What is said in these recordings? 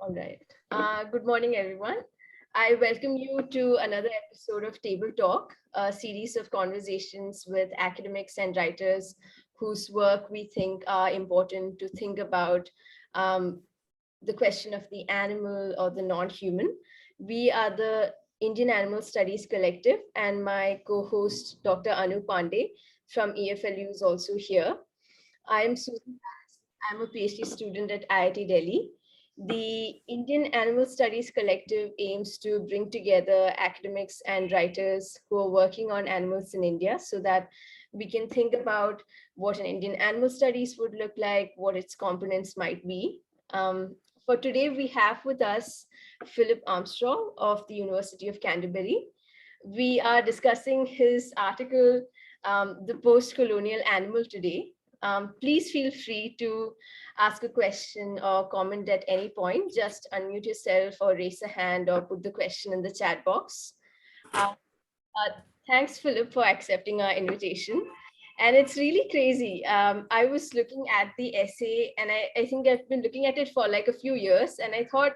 All right. Good morning, everyone. I welcome you to another episode of Table Talk, a series of conversations with academics and writers whose work we think are important to think about the question of the animal or the non-human. We are the Indian Animal Studies Collective, and my co-host, Dr. Anu Pandey from EFLU is also here. I am Susan. I'm a PhD student at IIT Delhi. The Indian Animal Studies Collective aims to bring together academics and writers who are working on animals in India so that we can think about what an Indian animal studies would look like, what its components might be. For today, we have with us Philip Armstrong of the University of Canterbury. We are discussing his article, The Post-Colonial Animal today. Please feel free to ask a question or comment at any point. Just unmute yourself or raise a hand or put the question in the chat box. Thanks, Philip, for accepting our invitation. And it's really crazy. I was looking at the essay and I think I've been looking at it for like a few years. And I thought,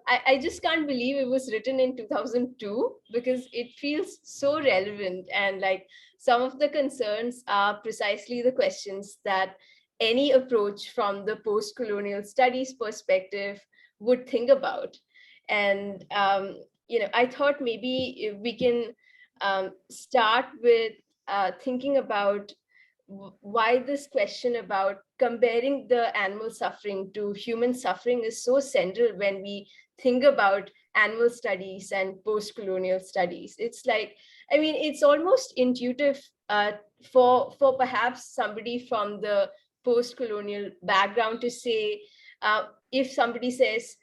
I just can't believe it was written in 2002 because it feels so relevant. And like some of the concerns are precisely the questions that any approach from the post-colonial studies perspective would think about. And, I thought maybe if we can start with thinking about why this question about comparing the animal suffering to human suffering is so central when we think about animal studies and post-colonial studies. It's like, I mean, it's almost intuitive for perhaps somebody from the post-colonial background to say, if somebody says,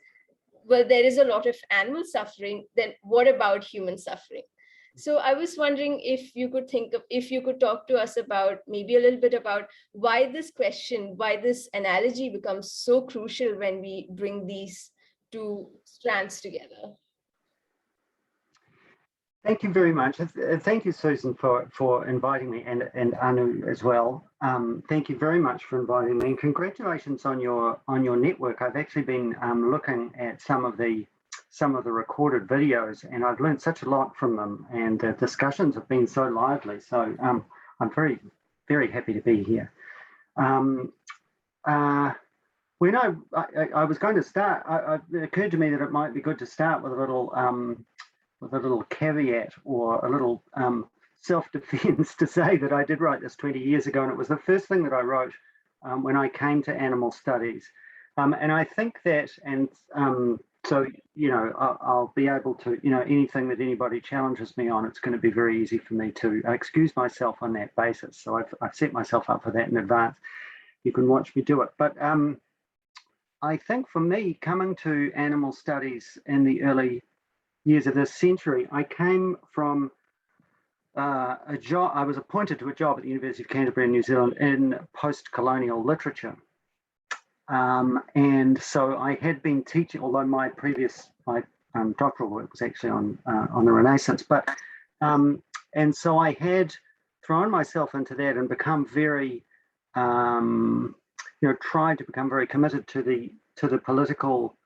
well, there is a lot of animal suffering, then what about human suffering? So I was wondering if you could talk to us about maybe a little bit about why this question, why this analogy becomes so crucial when we bring these two strands together. Thank you very much. Thank you, Susan, for inviting me, and Anu as well. Thank you very much for inviting me, and congratulations on your network. I've actually been looking at some of the recorded videos, and I've learned such a lot from them, and the discussions have been so lively. So I'm very, very happy to be here. When I was going to start, it occurred to me that it might be good to start with a little caveat or a little self-defense to say that I did write this 20 years ago, and it was the first thing that I wrote when I came to animal studies. And I think that, so, I'll be able to, anything that anybody challenges me on, it's going to be very easy for me to excuse myself on that basis. So I've set myself up for that in advance. You can watch me do it. But I think for me, coming to animal studies in the early years of this century, I came from a job. I was appointed to a job at the University of Canterbury in New Zealand in post-colonial literature. And so I had been teaching, although my doctoral work was actually on the Renaissance, but and so I had thrown myself into that and become very, tried to become very committed to the political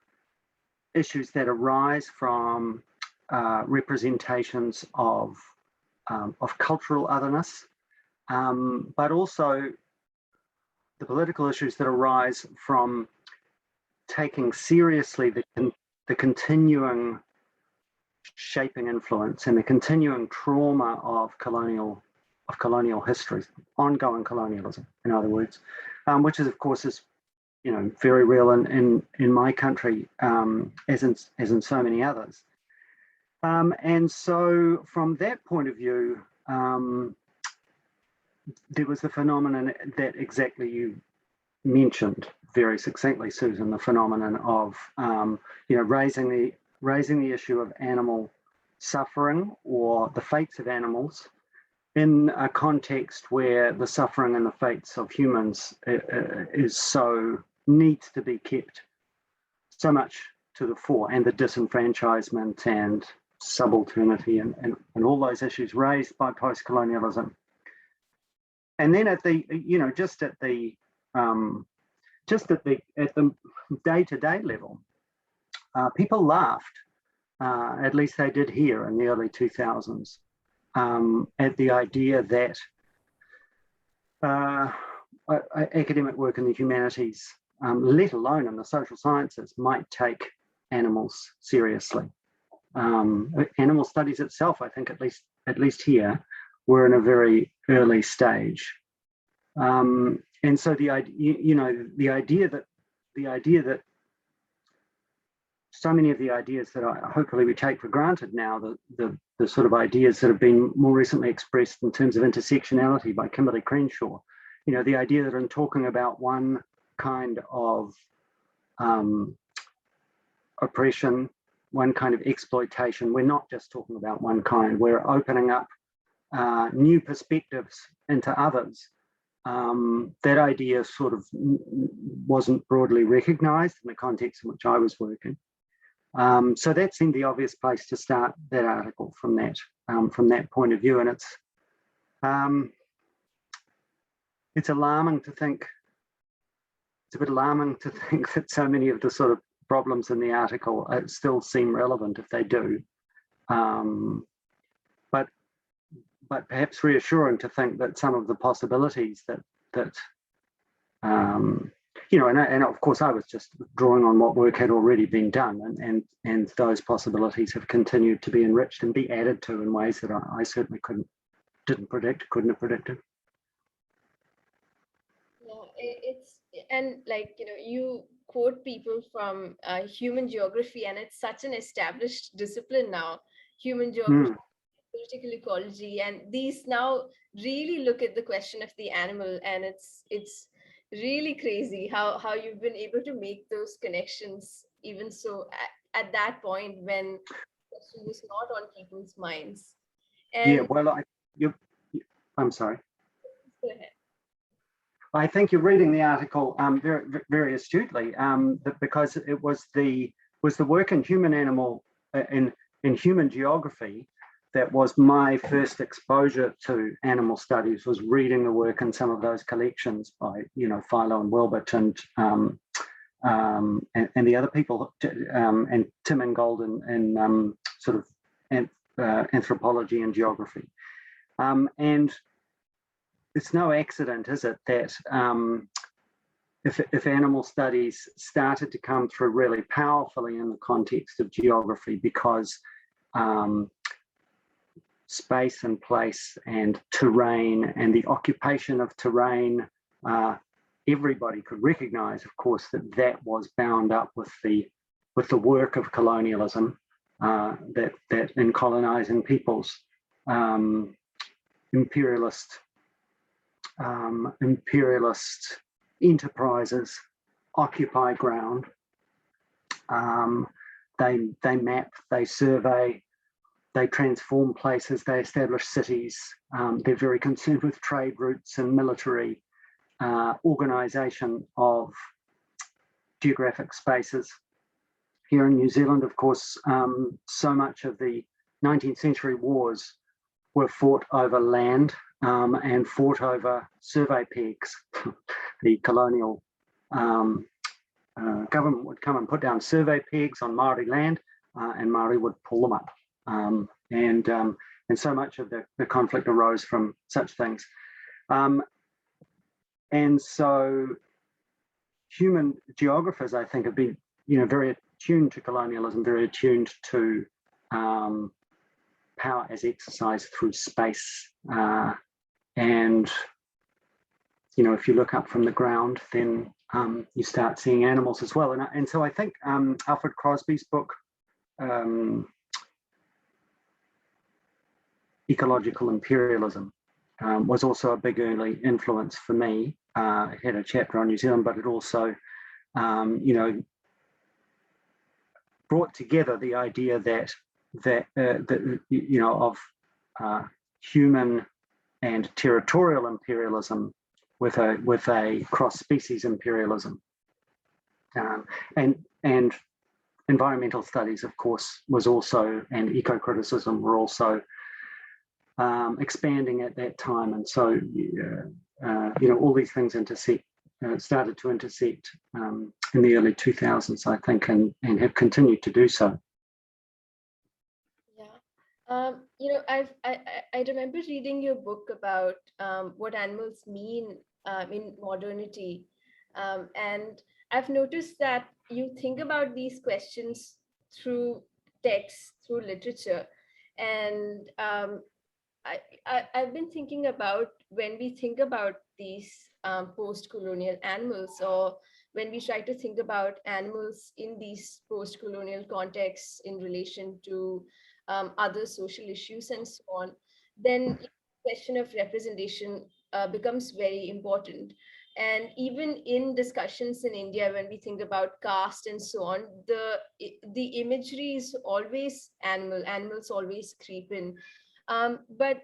issues that arise from representations of cultural otherness, but also the political issues that arise from taking seriously the continuing shaping influence and the continuing trauma of colonial histories, ongoing colonialism, in other words, which is, of course, is very real in my country, as in so many others. And so from that point of view, there was the phenomenon that exactly you mentioned very succinctly, Susan, the phenomenon of raising the issue of animal suffering or the fates of animals in a context where the suffering and the fates of humans needs to be kept so much to the fore, and the disenfranchisement and subalternity and all those issues raised by post-colonialism. And then at the day-to-day level, people laughed, at least they did here in the early 2000s, at the idea that academic work in the humanities, let alone in the social sciences, might take animals seriously. Animal studies itself, I think, at least here, were in a very early stage, and so the idea that so many of the ideas that hopefully we take for granted now, the sort of ideas that have been more recently expressed in terms of intersectionality by Kimberly Crenshaw, the idea that in talking about one kind of oppression, one kind of exploitation, we're not just talking about one kind, we're opening up new perspectives into others. That idea sort of wasn't broadly recognized in the context in which I was working. So that seemed the obvious place to start that article from that point of view. And it's alarming to think, it's a bit alarming to think that so many of the sort of problems in the article still seem relevant if they do. But perhaps reassuring to think that some of the possibilities that and of course I was just drawing on what work had already been done, and those possibilities have continued to be enriched and be added to in ways that I certainly couldn't have predicted. Yeah, and like, you quote people from human geography, and it's such an established discipline now, human geography, political ecology, and these now really look at the question of the animal, and it's really crazy how you've been able to make those connections, even so at that point when the question was not on people's minds. And yeah, well, I'm sorry. Go ahead. I think you're reading the article very, very astutely, because it was the work in in human geography that was my first exposure to animal studies, was reading the work in some of those collections by, Philo and Wilbert and the other people, and Tim Ingold in sort of anthropology and geography. And it's no accident, is it, that if animal studies started to come through really powerfully in the context of geography, because space and place and terrain and the occupation of terrain, everybody could recognize, of course, that was bound up with the work of colonialism, that in colonizing peoples, imperialist enterprises occupy ground. They map, they survey, they transform places, they establish cities. They're very concerned with trade routes and military organisation of geographic spaces. Here in New Zealand, of course, so much of the 19th century wars were fought over land and fought over survey pegs. The colonial government would come and put down survey pegs on Maori land, and Maori would pull them up. And so much of the conflict arose from such things. And so human geographers, I think, have been, very attuned to colonialism, very attuned to power as exercised through space. And, if you look up from the ground, then you start seeing animals as well. And so I think Alfred Crosby's book, Ecological Imperialism, was also a big early influence for me. It had a chapter on New Zealand, but it also, brought together the idea of human and territorial imperialism with a cross-species imperialism, and environmental studies, of course, was also, and eco-criticism were also expanding at that time, and so all these things intersect started to intersect in the early 2000s, I think, and have continued to do so. I remember reading your book about what animals mean in modernity. And I've noticed that you think about these questions through text, through literature. And I've been thinking about when we think about these post-colonial animals, or when we try to think about animals in these post-colonial contexts in relation to other social issues and so on, then the question of representation becomes very important. And even in discussions in India, when we think about caste and so on, the imagery is always animal. Animals always creep in. But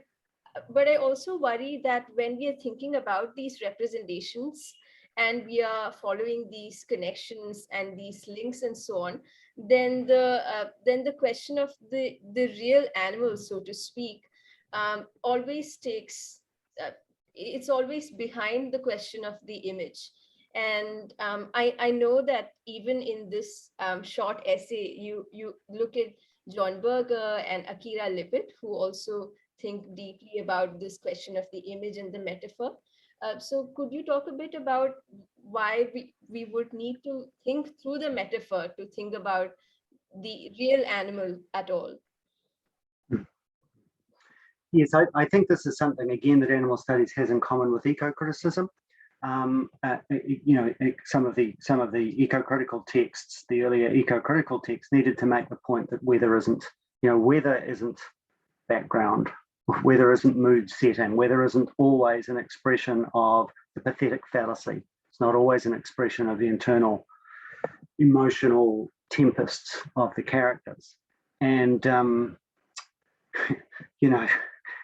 I also worry that when we are thinking about these representations and we are following these connections and these links and so on, then the question of the real animal, so to speak, always takes it's always behind the question of the image. And I know that even in this short essay, you look at John Berger and Akira Lippitt, who also think deeply about this question of the image and the metaphor. So could you talk a bit about why we would need to think through the metaphor to think about the real animal at all? Yes, I think this is something, again, that animal studies has in common with eco-criticism. Some of the eco-critical texts, the earlier eco-critical texts, needed to make the point that weather isn't background, weather isn't mood setting, weather isn't always an expression of the pathetic fallacy. It's not always an expression of the internal emotional tempests of the characters. And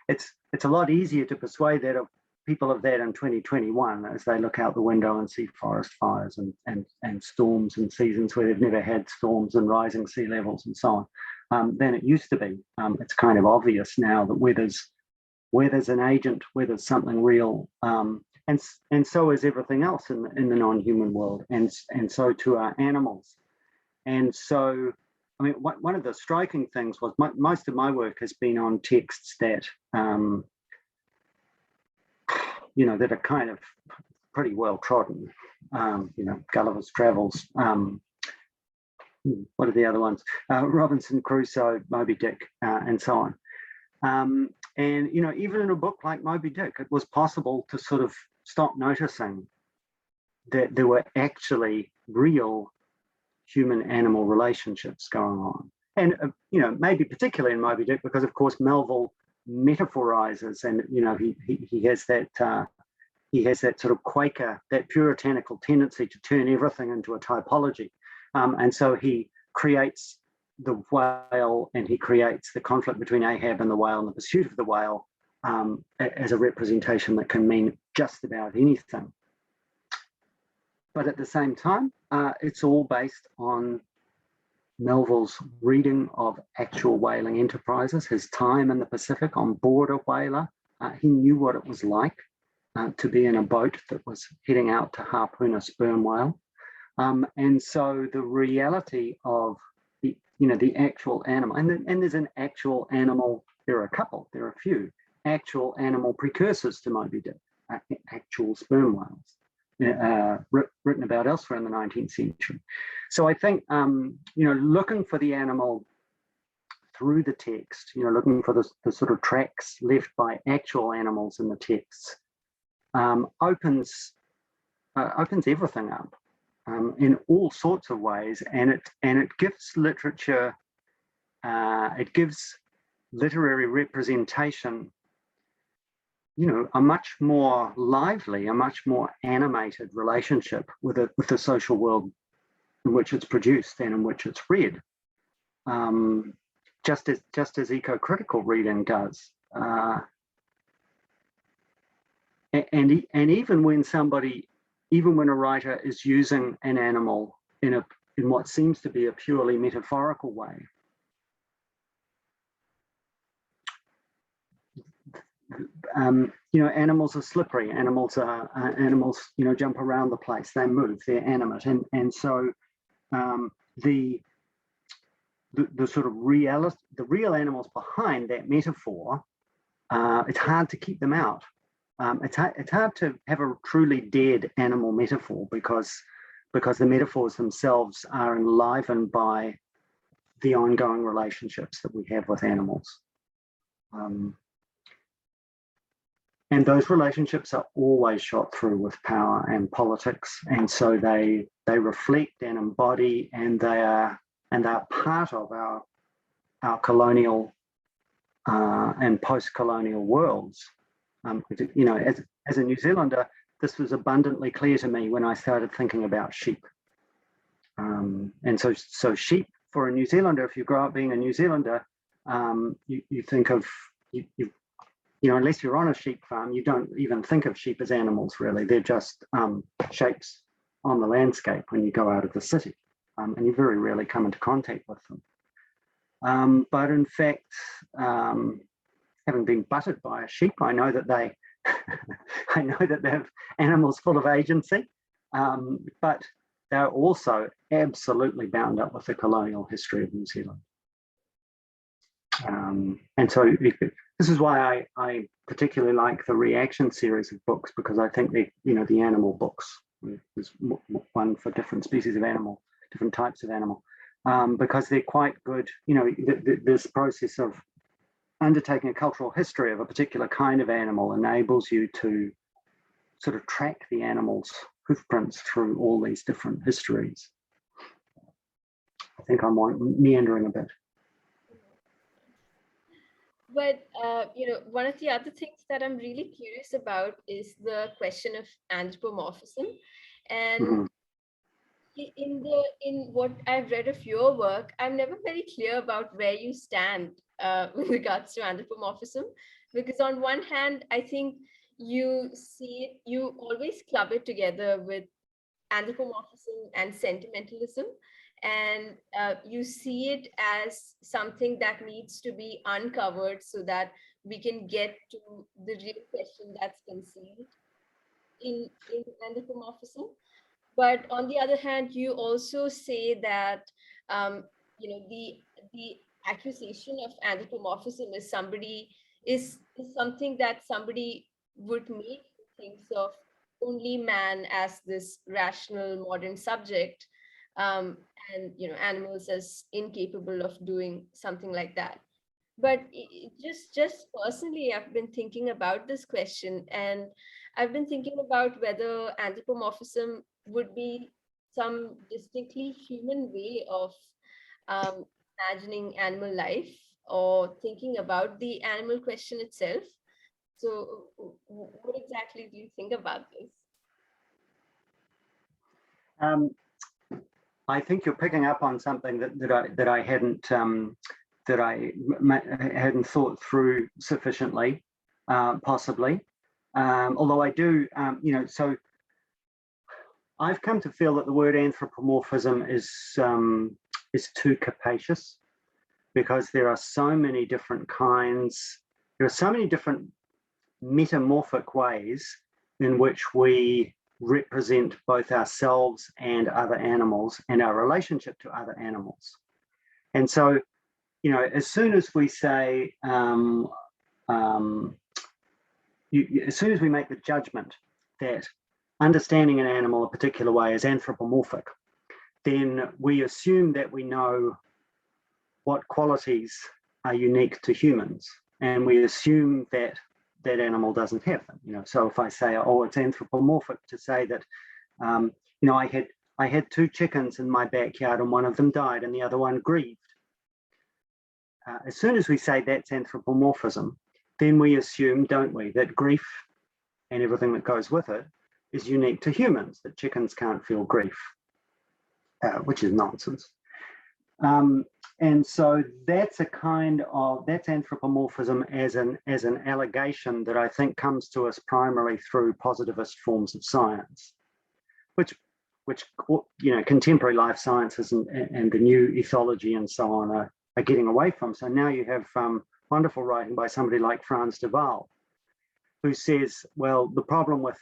it's a lot easier to persuade that of people of that in 2021 as they look out the window and see forest fires and storms and seasons where they've never had storms and rising sea levels and so on, than it used to be. It's kind of obvious now that weather's an agent, weather's something real, and so is everything else in the non-human world, and so too are animals. And so, I mean, one of the striking things was most of my work has been on texts that, that are kind of pretty well trodden. Gulliver's Travels. What are the other ones? Robinson Crusoe, Moby Dick, and so on. And even in a book like Moby Dick, it was possible to sort of stop noticing that there were actually real human-animal relationships going on. And, maybe particularly in Moby Dick, because of course Melville metaphorizes, and, he has that sort of Quaker, that puritanical tendency to turn everything into a typology. And so he creates the whale, and he creates the conflict between Ahab and the whale and the pursuit of the whale as a representation that can mean just about anything. But at the same time, it's all based on Melville's reading of actual whaling enterprises, his time in the Pacific on board a whaler. He knew what it was like to be in a boat that was heading out to harpoon a sperm whale. And so the reality of the actual animal, and there's an actual animal, there are a few actual animal precursors to Moby Dick, actual sperm whales. Written about elsewhere in the 19th century. So I think, looking for the animal through the text, looking for the sort of tracks left by actual animals in the texts, opens everything up in all sorts of ways, and it gives literature, it gives literary representation a much more lively, a much more animated relationship with the social world in which it's produced and in which it's read, just as eco-critical reading does. And even when a writer is using an animal in what seems to be a purely metaphorical way, animals are slippery. Animals jump around the place. They move. They're animate, and so the sort of the real animals behind that metaphor. It's hard to keep them out. It's hard to have a truly dead animal metaphor because the metaphors themselves are enlivened by the ongoing relationships that we have with animals. And those relationships are always shot through with power and politics, and so they reflect and embody, and they are part of our colonial and post-colonial worlds. As a New Zealander, this was abundantly clear to me when I started thinking about sheep. And so sheep, for a New Zealander, if you grow up being a New Zealander, you think of, unless you're on a sheep farm, you don't even think of sheep as animals, really. They're just shapes on the landscape when you go out of the city, and you very rarely come into contact with them. But in fact, having been butted by a sheep, I know that they have animals full of agency, but they're also absolutely bound up with the colonial history of New Zealand. And so this is why I particularly like the Reaction series of books, because I think the animal books, there's one for different species of animal, different types of animal, because they're quite good. This process of undertaking a cultural history of a particular kind of animal enables you to sort of track the animal's hoofprints through all these different histories. I think I'm meandering a bit. But, one of the other things that I'm really curious about is the question of anthropomorphism. And in what I've read of your work, I'm never very clear about where you stand with regards to anthropomorphism, because on one hand, I think you always club it together with anthropomorphism and sentimentalism, and you see it as something that needs to be uncovered so that we can get to the real question that's concealed in anthropomorphism. But on the other hand, you also say that the accusation of anthropomorphism is something that somebody would make who thinks of only man as this rational modern subject, and animals as incapable of doing something like that. But just personally, I've been thinking about this question, and I've been thinking about whether anthropomorphism would be some distinctly human way of imagining animal life or thinking about the animal question itself. So what exactly do you think about this? I think you're picking up on something that I hadn't thought through sufficiently, possibly. Although I do, so I've come to feel that the word anthropomorphism is too capacious, because there are so many different kinds, there are so many different metamorphic ways in which we represent both ourselves and other animals and our relationship to other animals. And so, as soon as we say, as soon as we make the judgment that understanding an animal a particular way is anthropomorphic, then we assume that we know what qualities are unique to humans, and we assume that that animal doesn't have them. So if I say, oh, it's anthropomorphic to say that, I had two chickens in my backyard and one of them died and the other one grieved. As soon as we say that's anthropomorphism, then we assume, don't we, that grief and everything that goes with it is unique to humans, that chickens can't feel grief, which is nonsense. And so that's that's anthropomorphism as an allegation that I think comes to us primarily through positivist forms of science, which contemporary life sciences and the new ethology and so on are getting away from. So now you have wonderful writing by somebody like Frans de Waal, who says, well, the problem with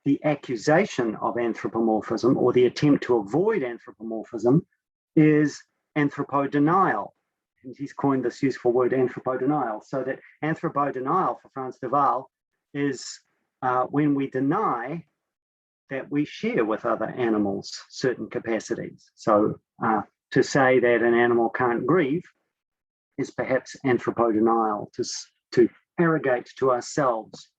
the accusation of anthropomorphism or the attempt to avoid anthropomorphism is anthropodenial. And he's coined this useful word, anthropodenial. So that anthropodenial for Frans de Waal is when we deny that we share with other animals certain capacities. So to say that an animal can't grieve is perhaps anthropodenial, to arrogate to ourselves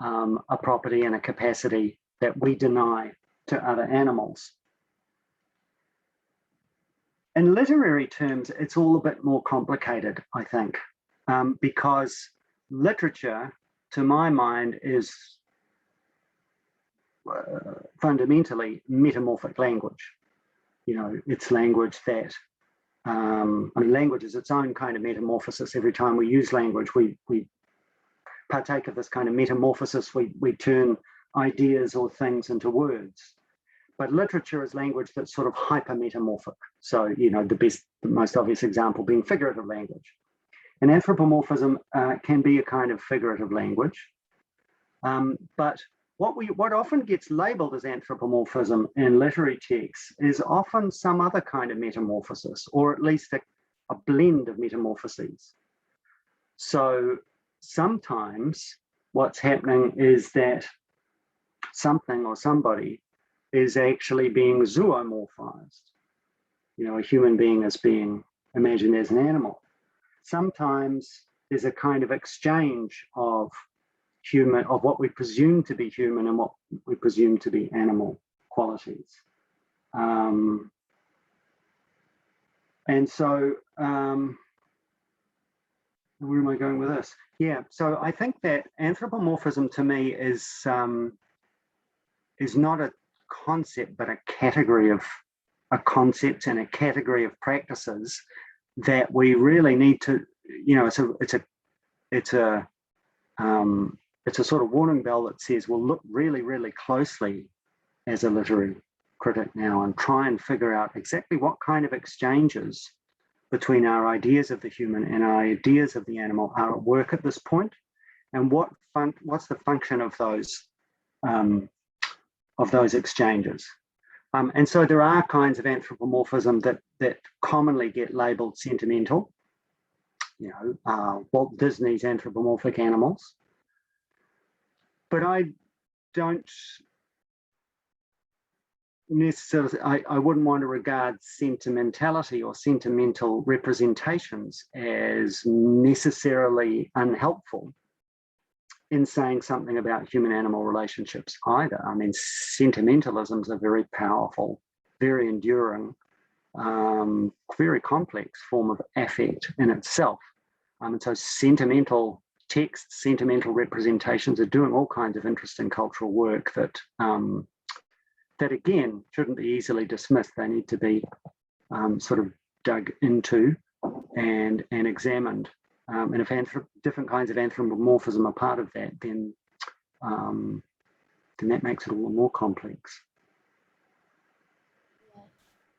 a property and a capacity that we deny to other animals. In literary terms, it's all a bit more complicated, I think, because literature, to my mind, is fundamentally metamorphic language. You know, it's language that, I mean, language is its own kind of metamorphosis. Every time we use language, we partake of this kind of metamorphosis. We turn ideas or things into words. But literature is language that's sort of hyper-metamorphic. So, you know, the most obvious example being figurative language. And anthropomorphism can be a kind of figurative language. But what often gets labeled as anthropomorphism in literary texts is often some other kind of metamorphosis, or at least a blend of metamorphoses. So sometimes what's happening is that something or somebody is actually being zoomorphized. You know, a human being is being imagined as an animal. Sometimes there's a kind of exchange of what we presume to be human and what we presume to be animal qualities. And so, where am I going with this? Yeah, so I think that anthropomorphism to me is not a concept, but a category of concepts and a category of practices that we really need to, you know, it's a sort of warning bell that says, well, look really, really closely as a literary critic now and try and figure out exactly what kind of exchanges between our ideas of the human and our ideas of the animal are at work at this point, and what's the function of those exchanges. And so there are kinds of anthropomorphism that commonly get labeled sentimental. You know, Walt Disney's anthropomorphic animals. But I don't necessarily, I wouldn't want to regard sentimentality or sentimental representations as necessarily unhelpful in saying something about human-animal relationships either. I mean, sentimentalism is a very powerful, very enduring, very complex form of affect in itself. And so sentimental texts, sentimental representations are doing all kinds of interesting cultural work that again shouldn't be easily dismissed. They need to be sort of dug into and examined. And if different kinds of anthropomorphism are part of that, then that makes it a little more complex. Yeah.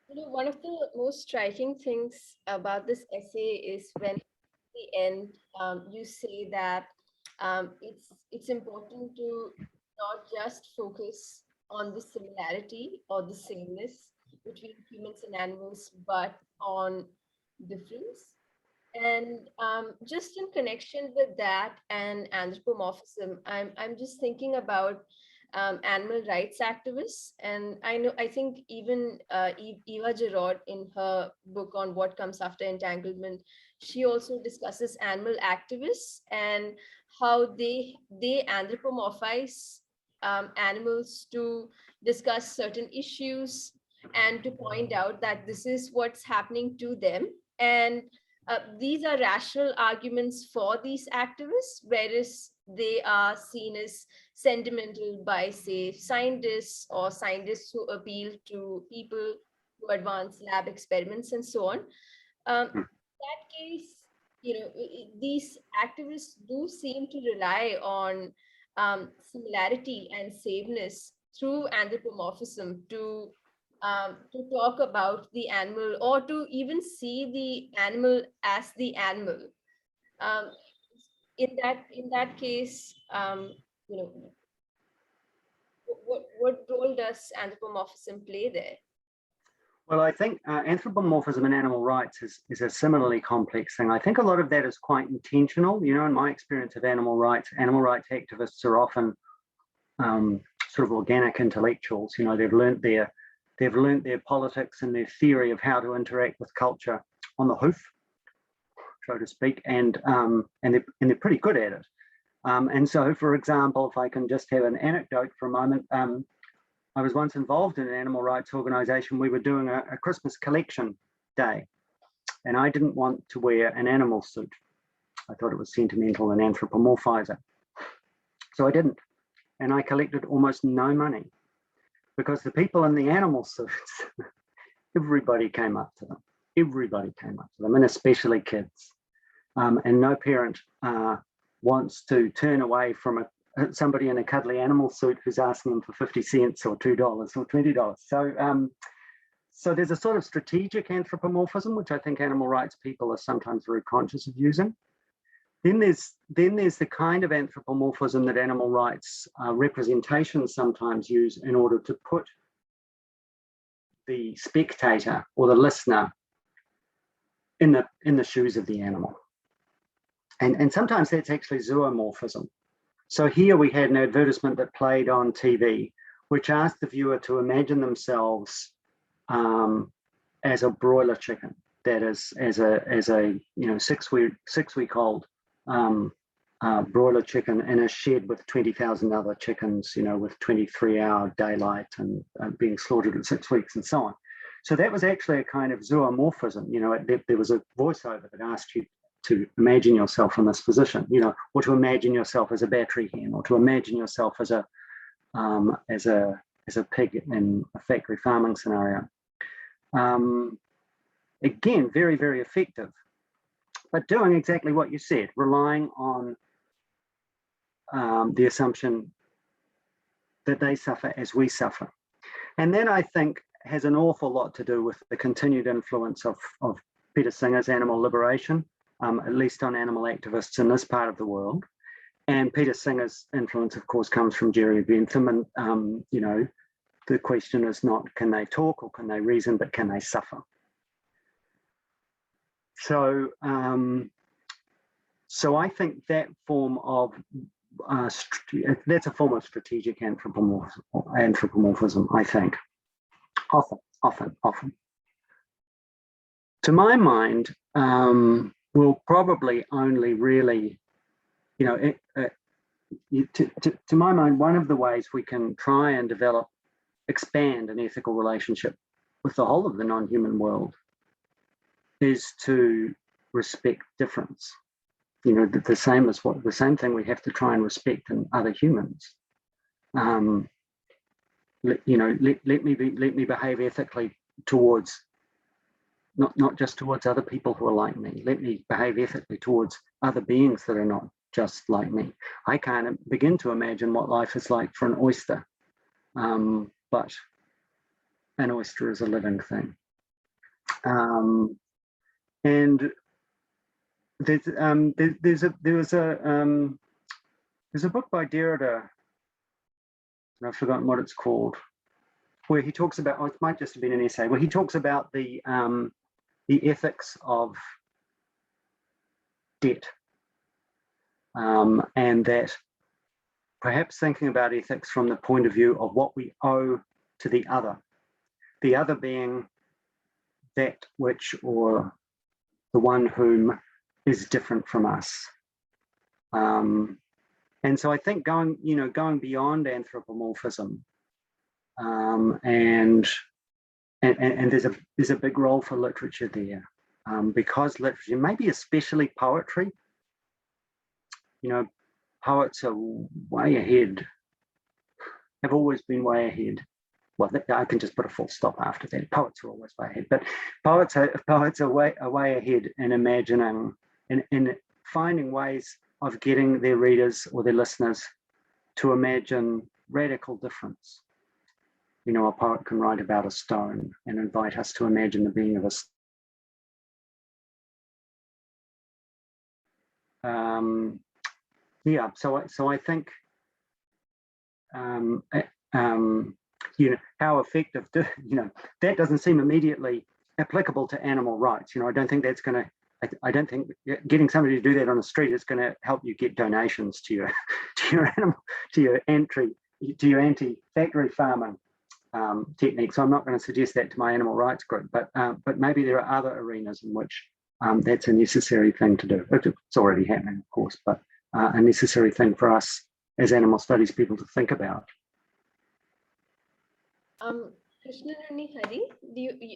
You know, one of the most striking things about this essay is when at the end you say that it's important to not just focus on the similarity or the sameness between humans and animals, but on difference. And just in connection with that and anthropomorphism, I'm just thinking about animal rights activists, and I think even Eva Gerard in her book on What Comes After Entanglement, she also discusses animal activists and how they anthropomorphize animals to discuss certain issues and to point out that this is what's happening to them. And these are rational arguments for these activists, whereas they are seen as sentimental by, say, scientists or scientists who appeal to people who advance lab experiments and so on. In that case, you know, these activists do seem to rely on similarity and sameness through anthropomorphism to talk about the animal, or to even see the animal as the animal. Um, in that case, what role does anthropomorphism play there? Well, I think anthropomorphism in animal rights is a similarly complex thing. I think a lot of that is quite intentional. In my experience of animal rights activists are often sort of organic intellectuals. They've learned their politics and their theory of how to interact with culture on the hoof, so to speak, and they're pretty good at it. And so, for example, if I can just have an anecdote for a moment, I was once involved in an animal rights organization. We were doing a Christmas collection day, and I didn't want to wear an animal suit. I thought it was sentimental and anthropomorphizing. So I didn't. And I collected almost no money because the people in the animal suits, everybody came up to them. Everybody came up to them, and especially kids. And no parent wants to turn away from somebody in a cuddly animal suit who's asking them for 50 cents or $2 or $20. So there's a sort of strategic anthropomorphism, which I think animal rights people are sometimes very conscious of using. Then there's the kind of anthropomorphism that animal rights representations sometimes use in order to put the spectator or the listener in the shoes of the animal. And sometimes that's actually zoomorphism. So here we had an advertisement that played on TV, which asked the viewer to imagine themselves as a broiler chicken, that is, as a 6-week-old broiler chicken in a shed with 20,000 other chickens, with 23-hour daylight and being slaughtered at 6 weeks and so on. So that was actually a kind of zoomorphism. There was a voiceover that asked you to imagine yourself in this position, or to imagine yourself as a battery hen, or to imagine yourself as a pig in a factory farming scenario. Again, very, very effective, but doing exactly what you said, relying on the assumption that they suffer as we suffer. And that, I think, has an awful lot to do with the continued influence of Peter Singer's animal liberation, at least on animal activists in this part of the world. And Peter Singer's influence, of course, comes from Jerry Bentham. And, the question is not can they talk or can they reason, but can they suffer? So, so I think that form of that's a form of strategic anthropomorphism, I think. Often. To my mind, will probably only really, to my mind, one of the ways we can try and expand an ethical relationship with the whole of the non-human world is to respect difference. The same thing we have to try and respect in other humans. Let me behave ethically towards not just towards other people who are like me. Let me behave ethically towards other beings that are not just like me. I can't begin to imagine what life is like for an oyster, but an oyster is a living thing. And there's a book by Derrida, and I've forgotten what it's called, where he talks about, it might just have been an essay, where he talks about the ethics of debt, and that perhaps thinking about ethics from the point of view of what we owe to the other being that which or the one whom is different from us. And so I think going beyond anthropomorphism, and there's a big role for literature there, because literature, maybe especially poetry, poets are way ahead, have always been way ahead. Well, I can just put a full stop after that. Poets are always way ahead, but poets are way ahead in imagining, in finding ways of getting their readers or their listeners to imagine radical difference. A poet can write about a stone and invite us to imagine the being of a stone. Yeah, so I think how effective that doesn't seem immediately applicable to animal rights. I don't think that's going to. I don't think getting somebody to do that on the street is going to help you get donations to your anti-factory farming techniques. So I'm not going to suggest that to my animal rights group, but maybe there are other arenas in which that's a necessary thing to do. It's already happening, of course, but a necessary thing for us as animal studies people to think about. Krishna Hari,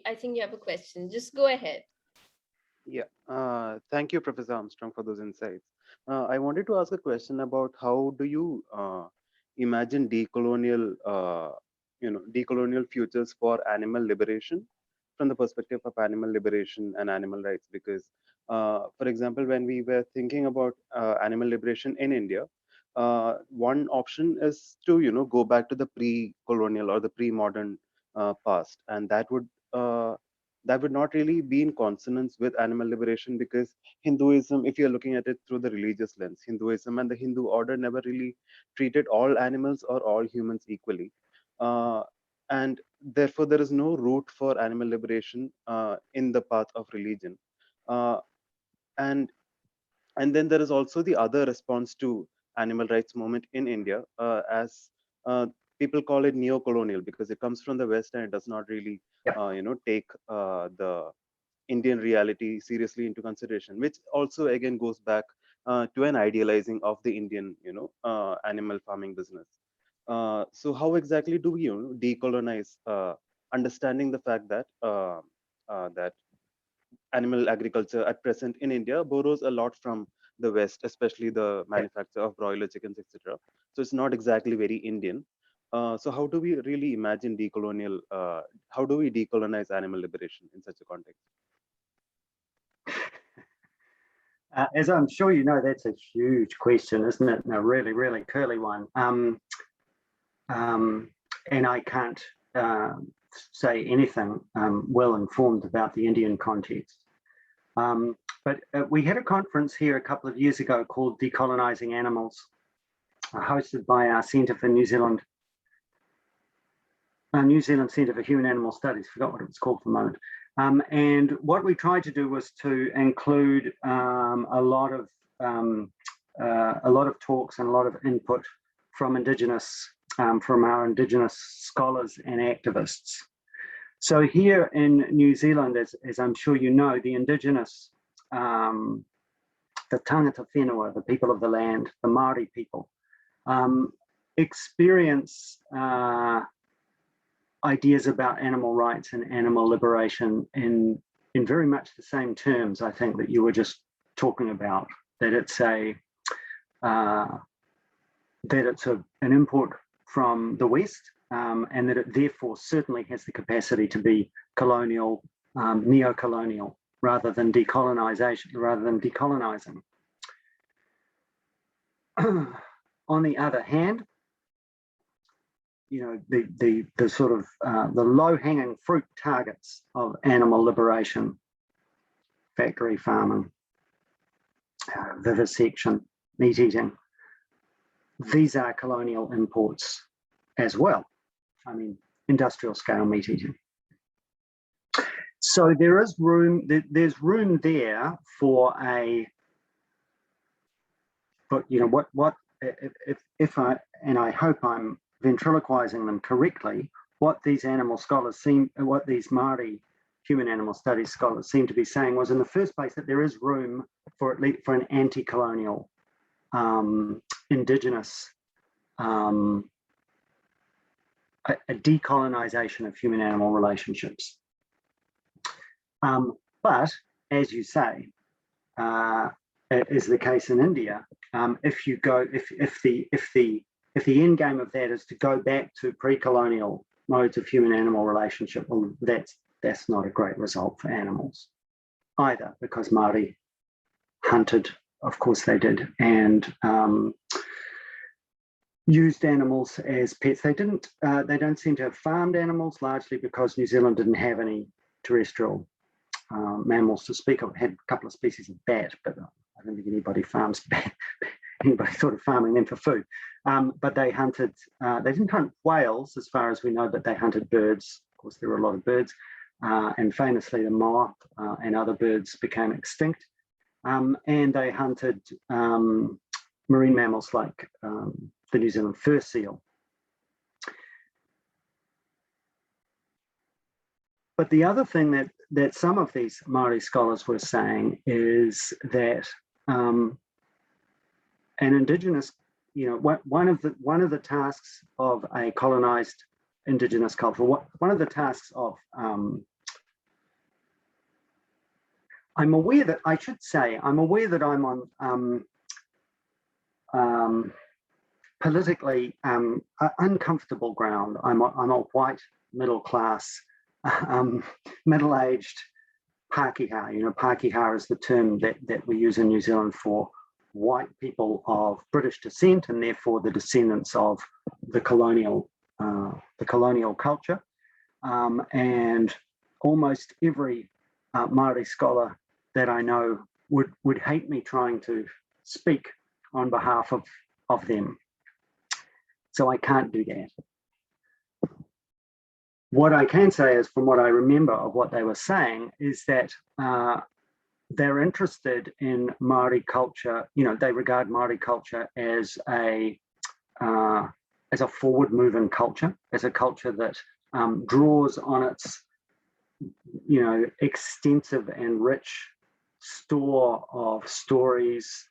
I think you have a question. Just go ahead. Yeah, thank you, Professor Armstrong, for those insights. I wanted to ask a question about how do you imagine decolonial, decolonial futures for animal liberation from the perspective of animal liberation and animal rights? Because, for example, when we were thinking about animal liberation in India, one option is to go back to the pre-colonial or the pre-modern past, and that would not really be in consonance with animal liberation, because Hinduism, if you're looking at it through the religious lens, Hinduism and the Hindu order never really treated all animals or all humans equally. And therefore, there is no route for animal liberation in the path of religion. And then there is also the other response to animal rights movement in India, as people call it neo-colonial, because it comes from the West and it does not really, take the Indian reality seriously into consideration, which also again goes back to an idealizing of the Indian, animal farming business. So how exactly do we decolonize, understanding the fact that that animal agriculture at present in India borrows a lot from the West, especially the manufacture of broiler chickens, etc. So it's not exactly very Indian. So how do we really imagine decolonial? How do we decolonize animal liberation in such a context? As I'm sure you know, that's a huge question, isn't it? And a really, really curly one. And I can't say anything well informed about the Indian context. But we had a conference here a couple of years ago called Decolonizing Animals, hosted by our Centre for New Zealand Centre for Human Animal Studies. Forgot what it was called for the moment. And what we tried to do was to include a lot of talks and a lot of input from our Indigenous scholars and activists. So here in New Zealand, as I'm sure you know, the Indigenous, the tangata whenua, the people of the land, the Maori people, experience ideas about animal rights and animal liberation in very much the same terms, I think, that you were just talking about, that it's an import from the West, and that it therefore certainly has the capacity to be colonial, neo-colonial, rather than decolonization, rather than decolonizing. On the other hand, the sort of the low-hanging fruit targets of animal liberation, factory farming, vivisection, meat eating, these are colonial imports as well. I mean, industrial scale meat eating. So there is room. There's room there for a. But what if I hope I'm ventriloquizing them correctly. What these Maori human animal studies scholars seem to be saying was, in the first place, that there is room for at least for an anti-colonial, indigenous, a decolonization of human animal relationships. But as you say, is the case in India, if the end game of that is to go back to pre-colonial modes of human animal relationship, well, that's not a great result for animals either, because Maori hunted, of course they did, and used animals as pets. They don't seem to have farmed animals, largely because New Zealand didn't have any terrestrial mammals to speak of. It had a couple of species of bat, but I don't think anybody farms anybody sort of farming them for food. But they hunted, they didn't hunt whales as far as we know, but they hunted birds. Of course, there were a lot of birds. And famously, the moa and other birds became extinct. And they hunted marine mammals like the New Zealand fur seal. But the other thing that some of these Maori scholars were saying is that an Indigenous, one of the tasks of a colonized Indigenous culture, one of the tasks of, I'm aware that I'm on politically uncomfortable ground. I'm a white, middle-class, middle-aged Pākehā. Pākehā is the term that we use in New Zealand for white people of British descent, and therefore the descendants of the colonial culture. And almost every Maori scholar that I know would hate me trying to speak on behalf of them. So I can't do that. What I can say is, from what I remember of what they were saying, is that they're interested in Maori culture. They regard Maori culture as a forward-moving culture, as a culture that draws on its, extensive and rich store of stories,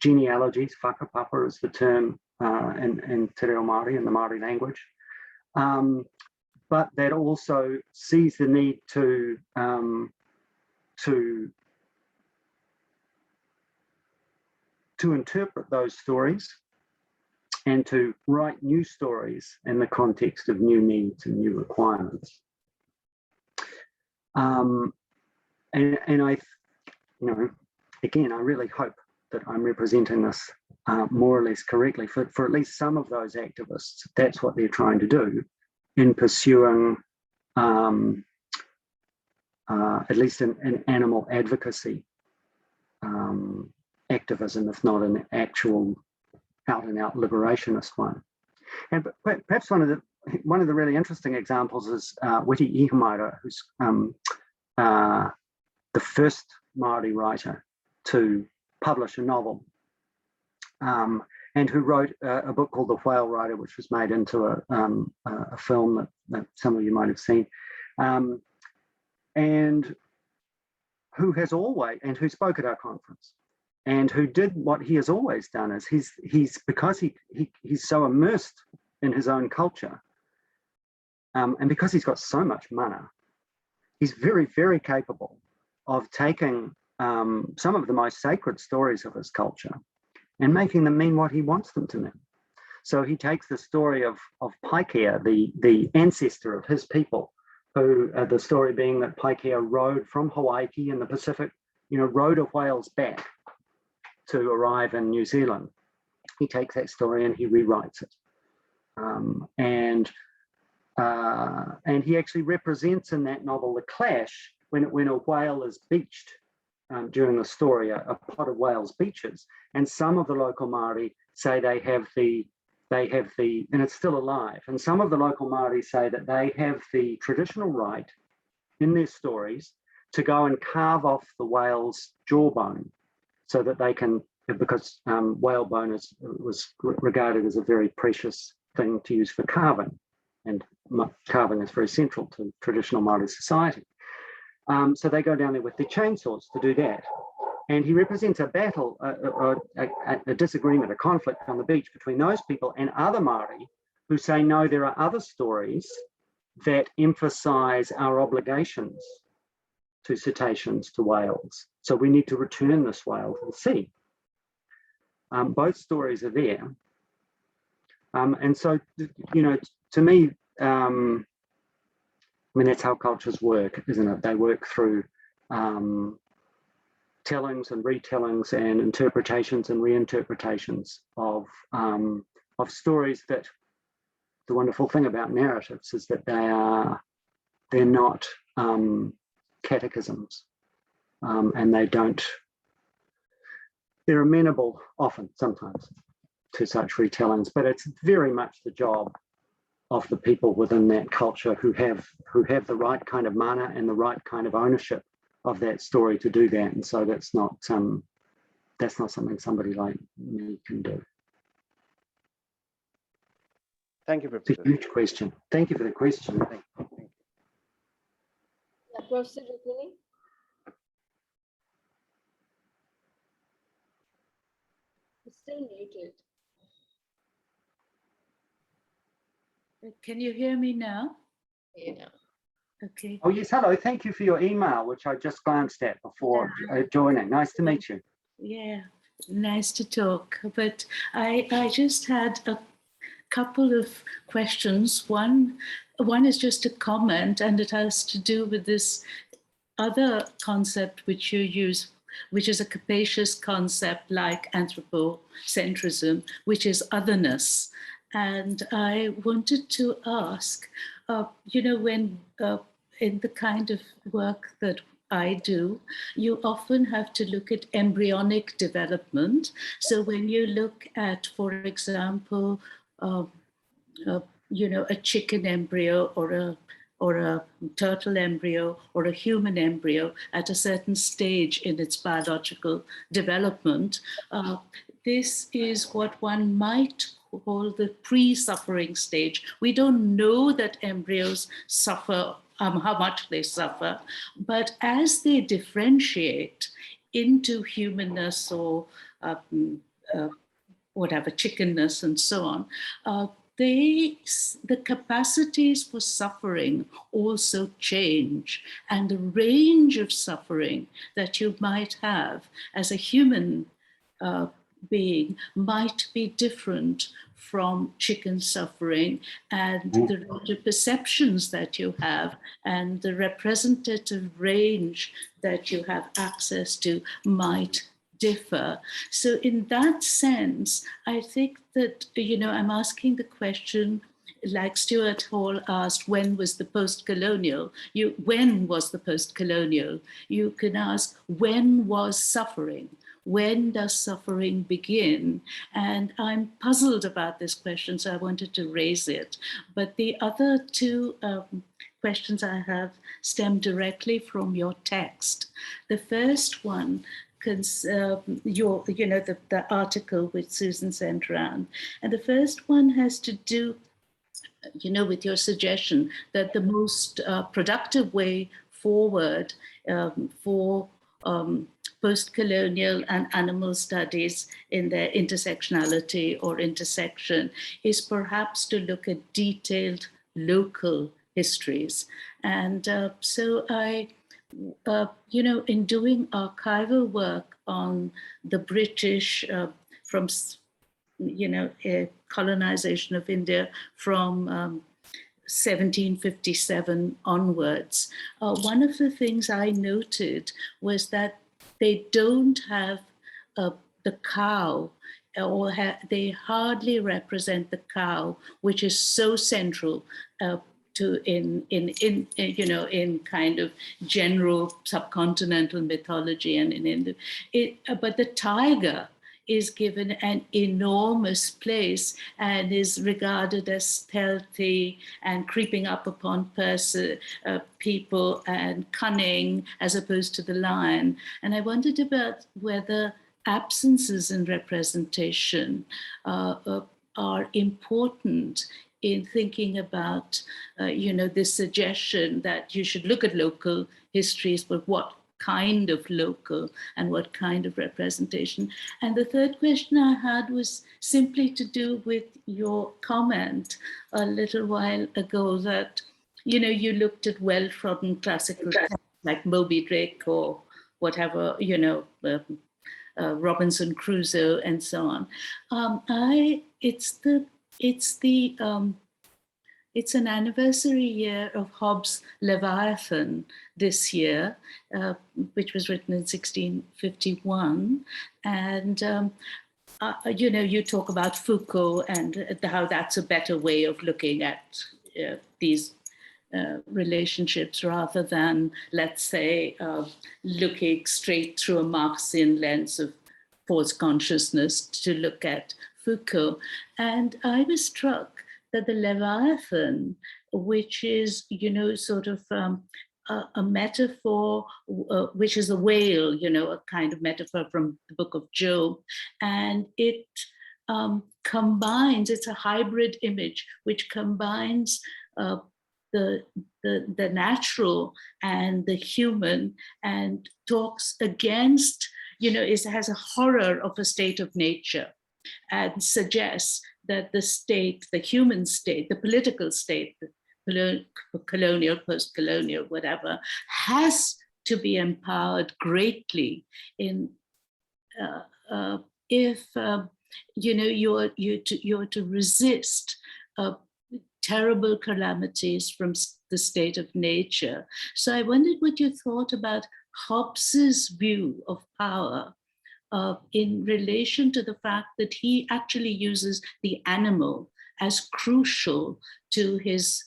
genealogies. Whakapapa is the term in Te Reo Māori, in the Māori language. But that also sees the need to interpret those stories and to write new stories in the context of new needs and new requirements. And I, again, I really hope that I'm representing this more or less correctly for at least some of those activists. That's what they're trying to do in pursuing, at least in animal advocacy activism, if not an actual out-and-out liberationist one. And perhaps one of the really interesting examples is Witi Ihimaera, who's the first Māori writer to publish a novel, and who wrote a book called The Whale Rider, which was made into a film that some of you might have seen, and who spoke at our conference, and who did what he has always done. Is he's because he's so immersed in his own culture, and because he's got so much mana, he's very, very capable of taking some of the most sacred stories of his culture and making them mean what he wants them to mean. So he takes the story of Paikea, the ancestor of his people, who the story being that Paikea rode from Hawaii in the Pacific, rode a whale's back to arrive in New Zealand. He takes that story and he rewrites it. And he actually represents in that novel the clash when a whale is beached. During the story, a pod of whales beaches, and some of the local Māori say they have the, and it's still alive. And some of the local Māori say that they have the traditional right in their stories to go and carve off the whale's jawbone, so that they can, because whalebone was regarded as a very precious thing to use for carving, and carving is very central to traditional Māori society. So they go down there with their chainsaws to do that. And he represents a battle, a disagreement, a conflict on the beach between those people and other Māori who say, no, there are other stories that emphasize our obligations to cetaceans, to whales. So we need to return this whale to the sea. Both stories are there. And so, to me, that's how cultures work, isn't it? They work through tellings and retellings and interpretations and reinterpretations of stories. That the wonderful thing about narratives is that they're not catechisms, and they don't they're amenable often, sometimes, to such retellings, but it's very much the job of the people within that culture who have the right kind of mana and the right kind of ownership of that story to do that. And so that's not something somebody like me can do. Thank you, It's a Professor. huge question. Thank you for the question. Thank you. Yeah, Professor Rukmini? It's still muted. Can you hear me now? Yeah. Okay. Oh yes, hello. Thank you for your email, which I just glanced at before joining. Nice to meet you. Yeah, nice to talk. But I just had a couple of questions. One is just a comment, and it has to do with this other concept which you use, which is a capacious concept like anthropocentrism, which is otherness. And I wanted to ask, when in the kind of work that I do, you often have to look at embryonic development. So when you look at, for example, a chicken embryo or a turtle embryo or a human embryo at a certain stage in its biological development, this is what one might call the pre-suffering stage. We don't know that embryos suffer, how much they suffer, but as they differentiate into humanness or whatever, chickenness and so on, the capacities for suffering also change, and the range of suffering that you might have as a human being might be different from chicken suffering, and the range of perceptions that you have and the representative range that you have access to might differ. So in that sense, I think that, I'm asking the question, like Stuart Hall asked, when was the post-colonial? When was the post-colonial? You can ask, when was suffering? When does suffering begin? And I'm puzzled about this question, so I wanted to raise it. But the other two questions I have stem directly from your text. The first one, the article which Susan sent around. And the first one has to do, with your suggestion that the most productive way forward for post-colonial and animal studies in their intersectionality or intersection is perhaps to look at detailed local histories. And so I, in doing archival work on the British from, colonization of India from 1757 onwards, one of the things I noted was that they don't have the cow, or they hardly represent the cow, which is so central in kind of general subcontinental mythology and but the tiger is given an enormous place and is regarded as stealthy and creeping up upon people and cunning as opposed to the lion. And I wondered about whether absences in representation are important in thinking about, this suggestion that you should look at local histories, but what kind of local and what kind of representation. And the third question I had was simply to do with your comment a little while ago that, you looked at well-trodden classical texts like Moby Dick or whatever, Robinson Crusoe and so on. It's an anniversary year of Hobbes' Leviathan this year, which was written in 1651. And, you talk about Foucault and how that's a better way of looking at these relationships rather than, let's say, looking straight through a Marxian lens of false consciousness to look at Foucault. And I was struck that the Leviathan, which is, sort of a metaphor, which is a whale, a kind of metaphor from the book of Job, and it combines, it's a hybrid image, which combines the natural and the human, and talks against, it has a horror of a state of nature, and suggests that the state, the human state, the political state, colonial, post-colonial, whatever, has to be empowered greatly in if you're to resist terrible calamities from the state of nature. So I wondered what you thought about Hobbes's view of power in relation to the fact that he actually uses the animal as crucial to his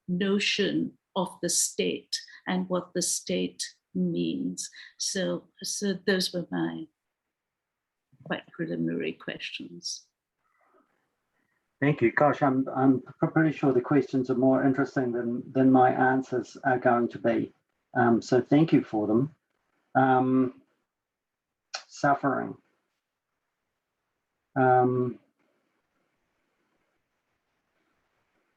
notion of the state and what the state means. So those were my quite preliminary questions. Thank you. Gosh, I'm pretty sure the questions are more interesting than my answers are going to be. So thank you for them. Suffering.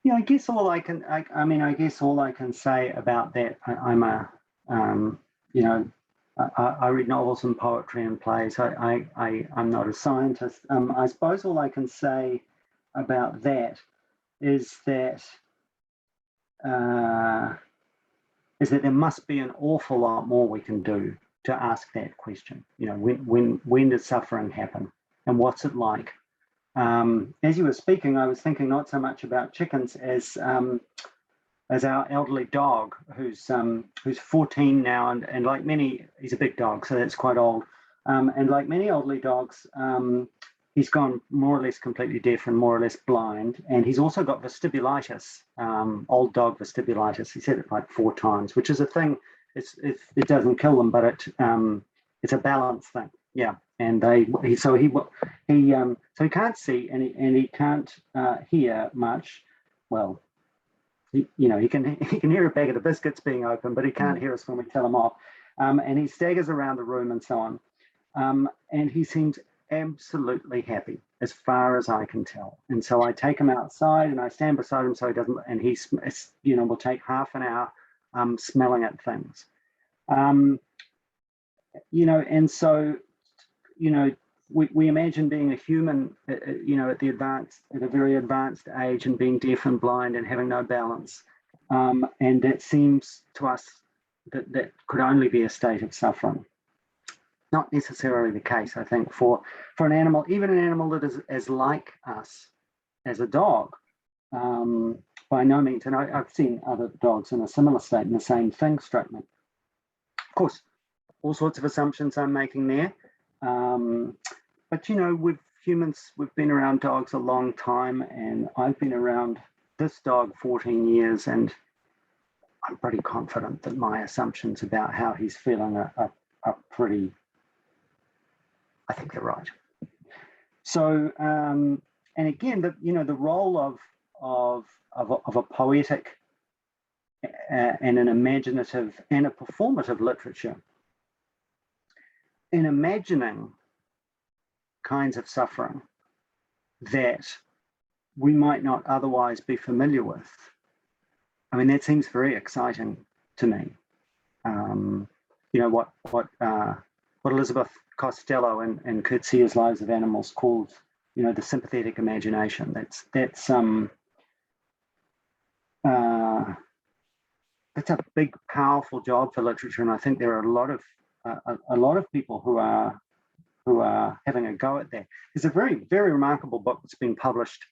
Yeah, I guess all I can. I guess all I can say about that. I read novels and poetry and plays. I'm not a scientist. I suppose all I can say about that is that there must be an awful lot more we can do to ask that question. When does suffering happen, and what's it like? As you were speaking, I was thinking not so much about chickens as our elderly dog, who's 14 now, and like many, he's a big dog, so that's quite old. And like many elderly dogs, he's gone more or less completely deaf and more or less blind, and he's also got vestibulitis, old dog vestibulitis. He said it like 4 times, which is a thing. It doesn't kill them, but it's a balance thing. Yeah, and he can't see and he can't hear much. Well, he can hear a bag of the biscuits being open, but he can't hear us when we tell him off. And he staggers around the room and so on. And he seems absolutely happy as far as I can tell. And so I take him outside and I stand beside him so he doesn't, and we'll take half an hour smelling at things. And so, we imagine being a human, at a very advanced age, and being deaf and blind and having no balance. And that seems to us that could only be a state of suffering. Not necessarily the case, I think, for an animal, even an animal that is as like us as a dog. By no means, and I've seen other dogs in a similar state, and the same thing struck me. Of course, all sorts of assumptions I'm making there. But with humans, we've been around dogs a long time, and I've been around this dog 14 years, and I'm pretty confident that my assumptions about how he's feeling are pretty, I think they're right. So, and again, the role of a poetic and an imaginative and a performative literature in imagining kinds of suffering that we might not otherwise be familiar with. I mean, that seems very exciting to me. What Elizabeth Costello and Kurt Sears' Lives of Animals called, the sympathetic imagination. That's a big, powerful job for literature, and I think there are a lot of people who are having a go at that. There's a very, very remarkable book that's been published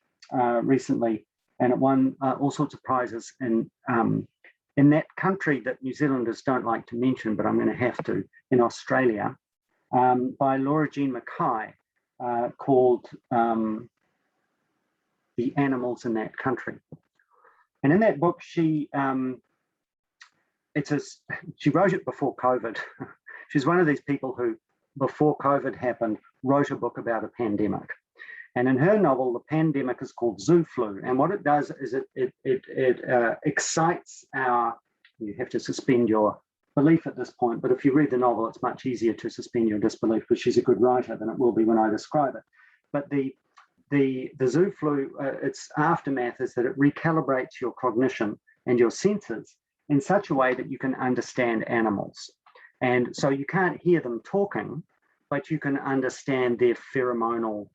recently, and it won all sorts of prizes in that country that New Zealanders don't like to mention, but I'm going to have to, in Australia, by Laura Jean Mackay, called The Animals in That Country. And in that book, she wrote it before COVID. She's one of these people who before COVID happened, wrote a book about a pandemic. And in her novel, the pandemic is called zoo flu. And what it does is it excites our, you have to suspend your belief at this point, but if you read the novel, it's much easier to suspend your disbelief because she's a good writer than it will be when I describe it. But the zoo flu, its aftermath is that it recalibrates your cognition and your senses in such a way that you can understand animals. And so you can't hear them talking, but you can understand their pheromonal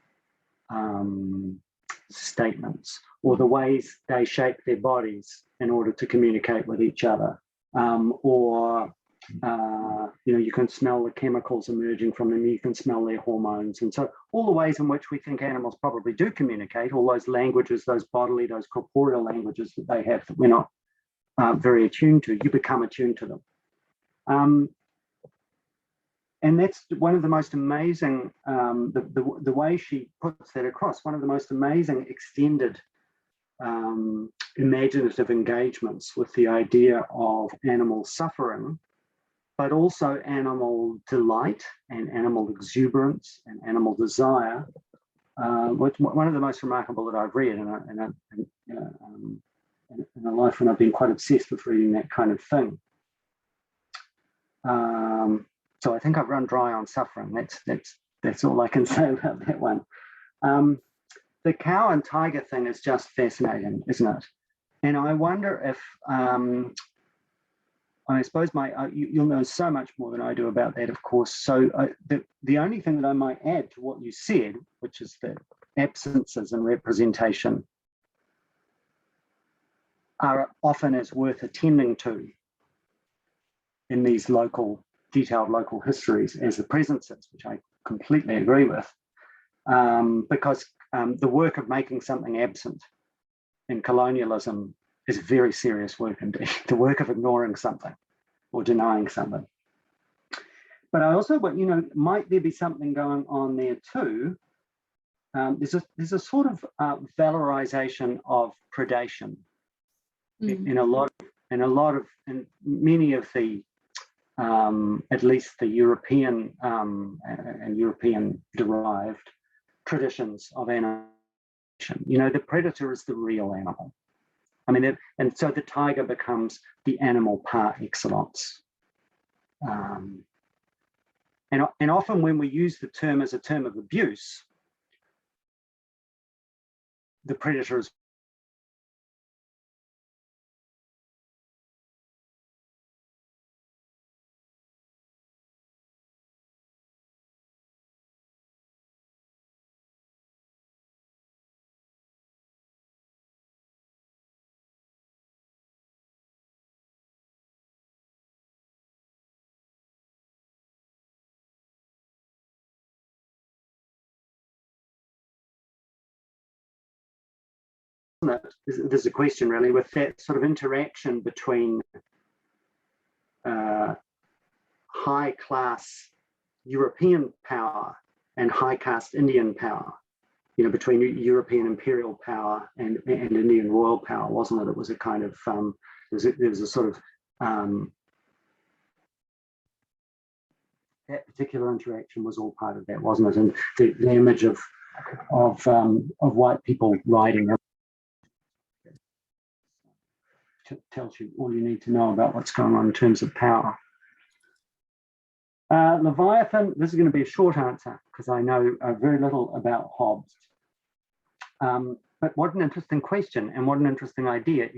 statements or the ways they shape their bodies in order to communicate with each other. You can smell the chemicals emerging from them, you can smell their hormones. And so all the ways in which we think animals probably do communicate, all those languages, those bodily, those corporeal languages that they have that we're not very attuned to, you become attuned to them. And that's one of the most amazing, the way she puts that across, one of the most amazing extended imaginative engagements with the idea of animal suffering, but also animal delight and animal exuberance and animal desire. One of the most remarkable that I've read in a life when I've been quite obsessed with reading that kind of thing. So I think I've run dry on suffering. That's all I can say about that one. The cow and tiger thing is just fascinating, isn't it? And I wonder if, I suppose you'll know so much more than I do about that, of course. So the only thing that I might add to what you said, which is that absences and representation are often as worth attending to in these detailed local histories as the presences, which I completely agree with, because the work of making something absent in colonialism is very serious work indeed, the work of ignoring something or denying something. But I also, might there be something going on there too? There's a sort of valorization of predation in many of the at least the European and European derived traditions of animation. The predator is the real animal. I mean, and so the tiger becomes the animal par excellence. And often when we use the term as a term of abuse, the predator is there's a question really with that sort of interaction between high class European power and high caste Indian power, between European imperial power and Indian royal power, wasn't it? It was a kind of, there was a sort of, that particular interaction was all part of that, wasn't it? And the image of white people riding tells you all you need to know about what's going on in terms of power. Leviathan, this is going to be a short answer because I know very little about Hobbes. But what an interesting question and what an interesting idea.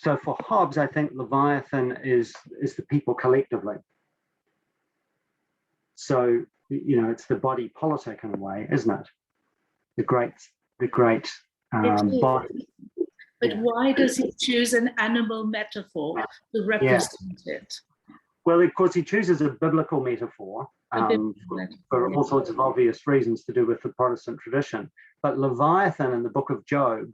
So for Hobbes, I think Leviathan is the people collectively. So, it's the body politic in a way, isn't it? The great body. But why does he choose an animal metaphor to represent it? Well, of course, he chooses a biblical metaphor for all sorts of obvious reasons to do with the Protestant tradition. But Leviathan in the Book of Job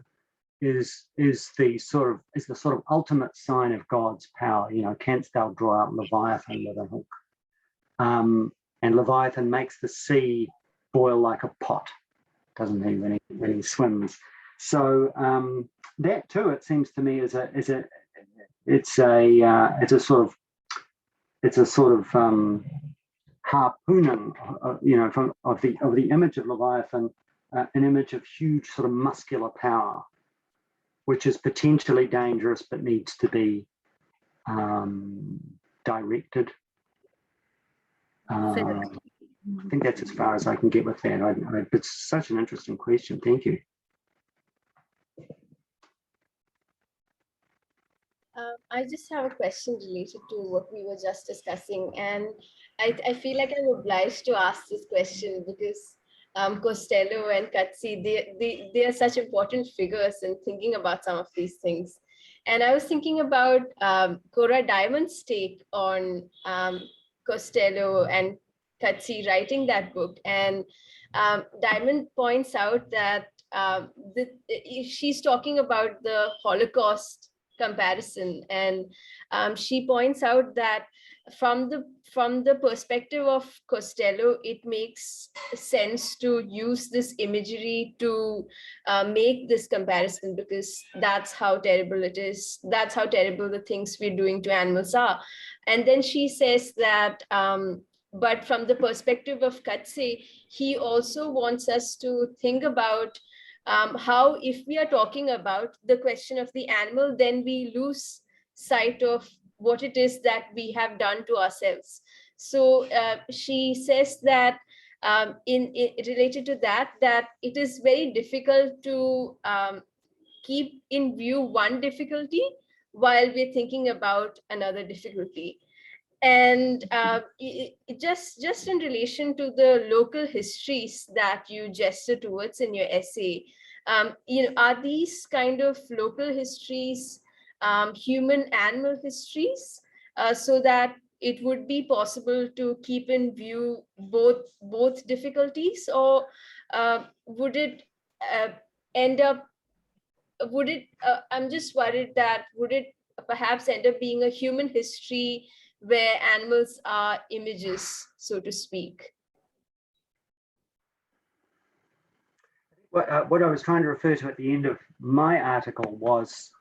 is the sort of ultimate sign of God's power. Canst thou draw out Leviathan with a hook? And Leviathan makes the sea boil like a pot, doesn't he, when he swims? So that too, it seems to me, is a sort of it's a sort of harpooning, of the image of Leviathan, an image of huge sort of muscular power, which is potentially dangerous but needs to be directed. I think that's as far as I can get with that. It's such an interesting question. Thank you. I just have a question related to what we were just discussing, and I feel like I'm obliged to ask this question because Costello and Katsi, they are such important figures in thinking about some of these things. And I was thinking about Cora Diamond's take on Costello and Katsi writing that book. And Diamond points out that she's talking about the Holocaust comparison, and she points out that from the perspective of Costello, it makes sense to use this imagery to make this comparison, because that's how terrible it is. That's how terrible the things we're doing to animals are. And then she says that but from the perspective of Katse, he also wants us to think about how, if we are talking about the question of the animal, then we lose sight of what it is that we have done to ourselves. So she says that in related to that it is very difficult to keep in view one difficulty while we're thinking about another difficulty. And just in relation to the local histories that you gesture towards in your essay, are these kind of local histories human-animal histories, so that it would be possible to keep in view both difficulties, or would it end up? Would it? I'm just worried that would it perhaps end up being a human history where animals are images, so to speak? What I was trying to refer to at the end of my article was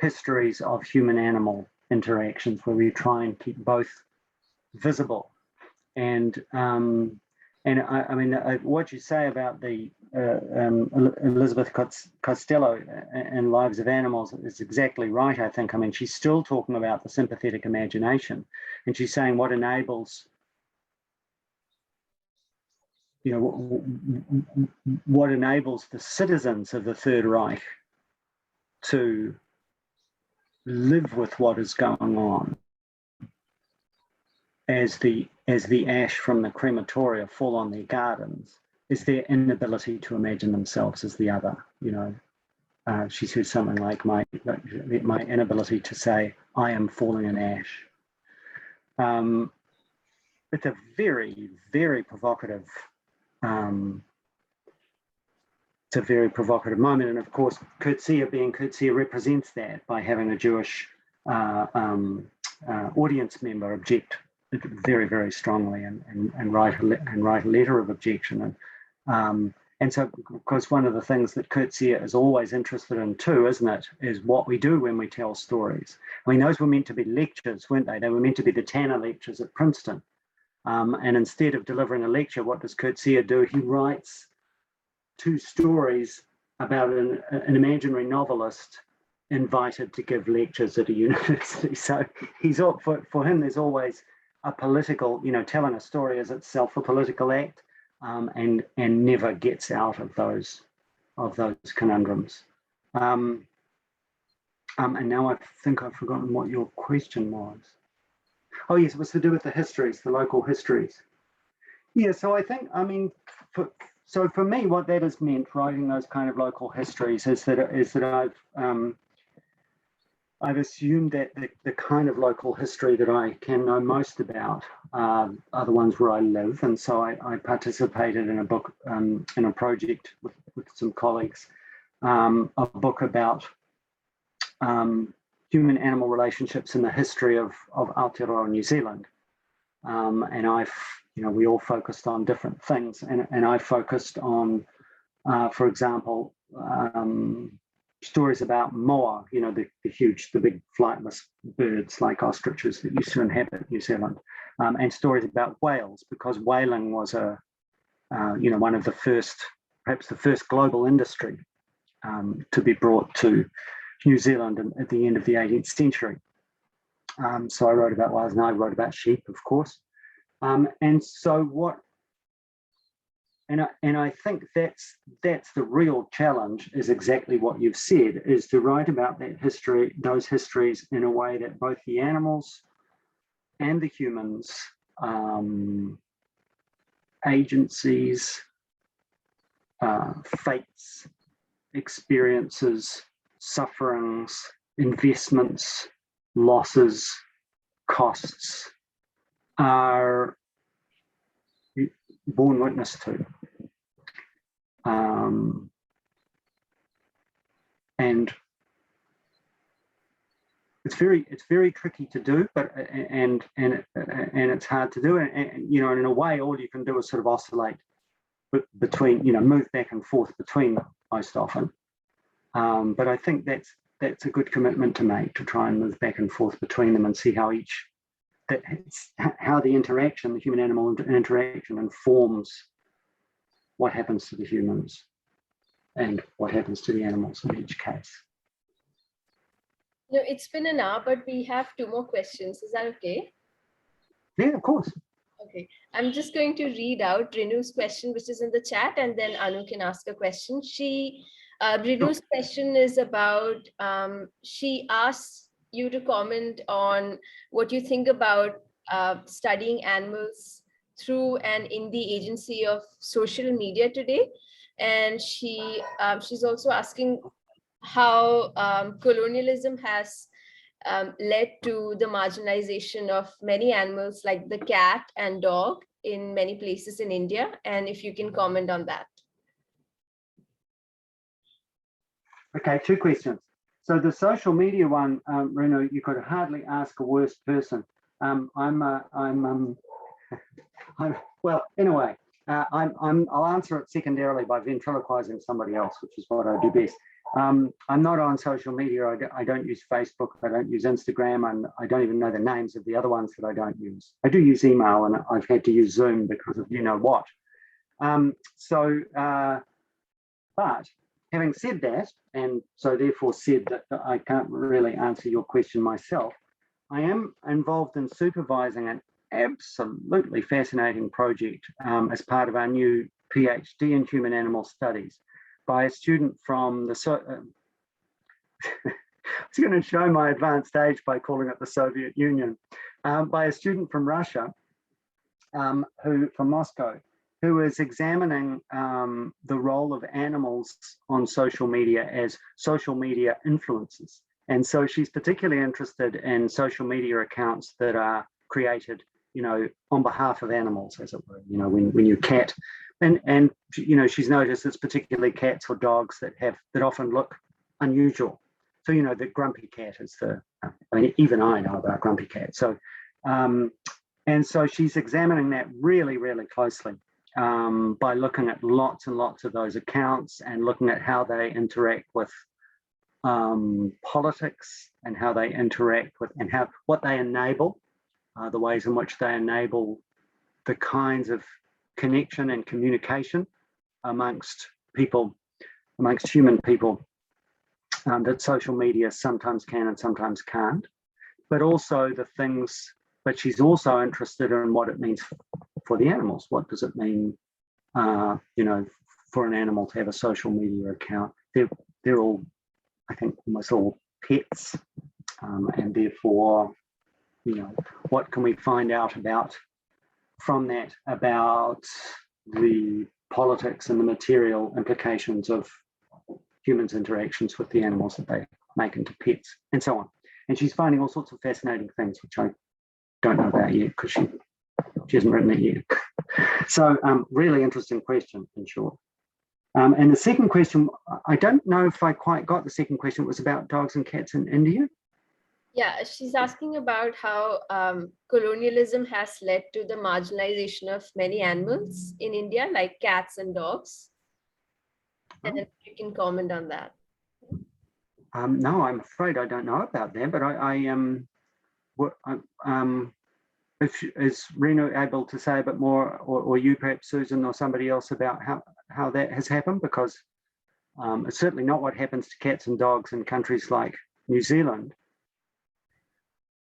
histories of human-animal interactions, where we try and keep both visible. And I mean, what you say about the Elizabeth Costello and Lives of Animals is exactly right, I think. I mean, she's still talking about the sympathetic imagination, and she's saying what enables, what enables the citizens of the Third Reich to live with what is going on as the ash from the crematoria fall on their gardens is their inability to imagine themselves as the other. She says something like my inability to say I am falling in ash. It's a very, very provocative it's a very provocative moment, and of course Coetzee being Coetzee represents that by having a Jewish audience member object very, very strongly and write a letter of objection. And so, because one of the things that Coetzee is always interested in too, isn't it, is what we do when we tell stories. I mean, those were meant to be lectures, weren't they? They were meant to be the Tanner lectures at Princeton. And instead of delivering a lecture, what does Coetzee do? He writes two stories about an imaginary novelist invited to give lectures at a university. So he's for him, there's always a political, telling a story is itself a political act, and never gets out of those conundrums. And now I think I've forgotten what your question was. Oh yes, it was to do with the histories, the local histories. Yeah, so I think, I mean, for me, what that has meant, writing those kind of local histories, is that I've assumed that the kind of local history that I can know most about are the ones where I live, and so I participated in a book, in a project with some colleagues, a book about human-animal relationships in the history of Aotearoa New Zealand, and we all focused on different things, and I focused on, for example, stories about moa, the big flightless birds like ostriches that used to inhabit New Zealand, and stories about whales, because whaling was one of the first, perhaps the first global industry to be brought to New Zealand at the end of the 18th century. So I wrote about whales, and I wrote about sheep, of course. And I think that's the real challenge, is exactly what you've said, is to write about that history, those histories, in a way that both the animals and the humans, agencies, fates, experiences, sufferings, investments, losses, costs, are borne witness to. And it's very tricky to do, but and it's hard to do, and in a way, all you can do is sort of oscillate between, move back and forth between them most often. But I think that's a good commitment to make, to try and move back and forth between them and see how the interaction, the human-animal interaction, informs what happens to the humans and what happens to the animals in each case. It's been an hour, but we have 2 more questions. Is that okay? Yeah, of course. Okay, I'm just going to read out Renu's question, which is in the chat, and then Anu can ask a question. Renu's question is about, she asks you to comment on what you think about studying animals through and in the agency of social media today. And she's also asking how colonialism has led to the marginalization of many animals like the cat and dog in many places in India, and if you can comment on that. Okay, 2 questions. So the social media one, Renu, you could hardly ask a worse person. Well, in a way, I'll answer it secondarily by ventriloquizing somebody else, which is what I do best. I'm not on social media. I don't use Facebook. I don't use Instagram, and I don't even know the names of the other ones that I don't use. I do use email, and I've had to use Zoom because of what. But having said that, and so therefore said that I can't really answer your question myself, I am involved in supervising an absolutely fascinating project as part of our new PhD in human animal studies by a student from the I was going to show my advanced age by calling it the Soviet Union, by a student from Russia, from Moscow, who is examining the role of animals on social media as social media influencers. And so she's particularly interested in social media accounts that are created, on behalf of animals, as it were, when you cat. And she's noticed it's particularly cats or dogs that often look unusual. So, the grumpy cat is even I know about grumpy cat. So, and so she's examining that really, really closely by looking at lots and lots of those accounts and looking at how they interact with politics and how they interact with, and what they enable, the ways in which they enable the kinds of connection and communication amongst human people that social media sometimes can and sometimes can't, but she's also interested in what it means for the animals. What does it mean, for an animal to have a social media account? They're all, I think, almost all pets, and therefore, what can we find out about the politics and the material implications of humans' interactions with the animals that they make into pets, and so on. And she's finding all sorts of fascinating things, which I don't know about yet because she hasn't written it yet. So really interesting question, in short. And the second question, I don't know if I quite got the second question. It was about dogs and cats in India. Yeah, she's asking about how colonialism has led to the marginalization of many animals in India, like cats and dogs. And then you can comment on that. No, I'm afraid I don't know about that, but is Renu able to say a bit more, or you perhaps, Susan, or somebody else, about how that has happened? Because it's certainly not what happens to cats and dogs in countries like New Zealand.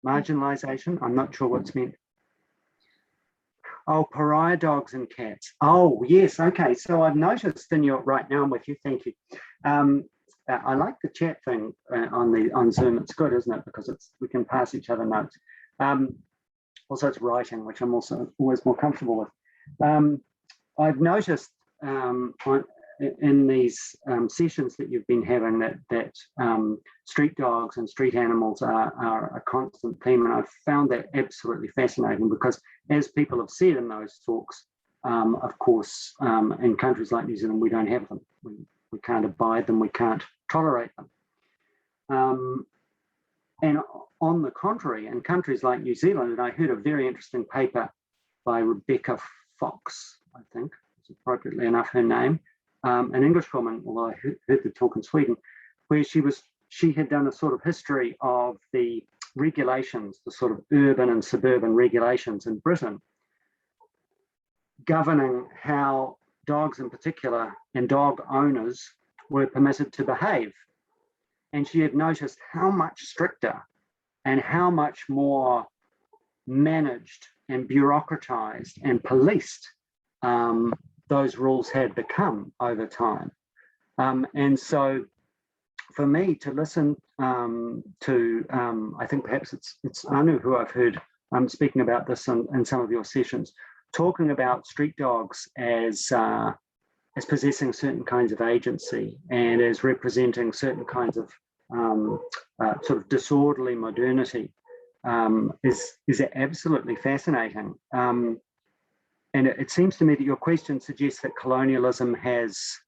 Marginalization, I'm not sure what's meant. Oh, pariah dogs and cats. Oh, yes, okay. So I've noticed in your, right now I'm with you, thank you. I like the chat thing on Zoom. It's good, isn't it? Because we can pass each other notes. Also, it's writing, which I'm also always more comfortable with. I've noticed in these sessions that you've been having that street dogs and street animals are a constant theme, and I've found that absolutely fascinating because, as people have said in those talks, of course, in countries like New Zealand, we don't have them. We can't abide them, we can't tolerate them. And on the contrary, in countries like New Zealand, and I heard a very interesting paper by Rebecca Fox, I think, is appropriately enough her name, an English woman, although I heard the talk in Sweden, where she had done a sort of history of the regulations, the sort of urban and suburban regulations in Britain, governing how dogs in particular and dog owners were permitted to behave. And she had noticed how much stricter and how much more managed and bureaucratized and policed those rules had become over time. And so for me to listen to, I think perhaps it's Anu who I've heard speaking about this in some of your sessions, talking about street dogs as possessing certain kinds of agency and as representing certain kinds of sort of disorderly modernity is absolutely fascinating. And it seems to me that your question suggests that colonialism has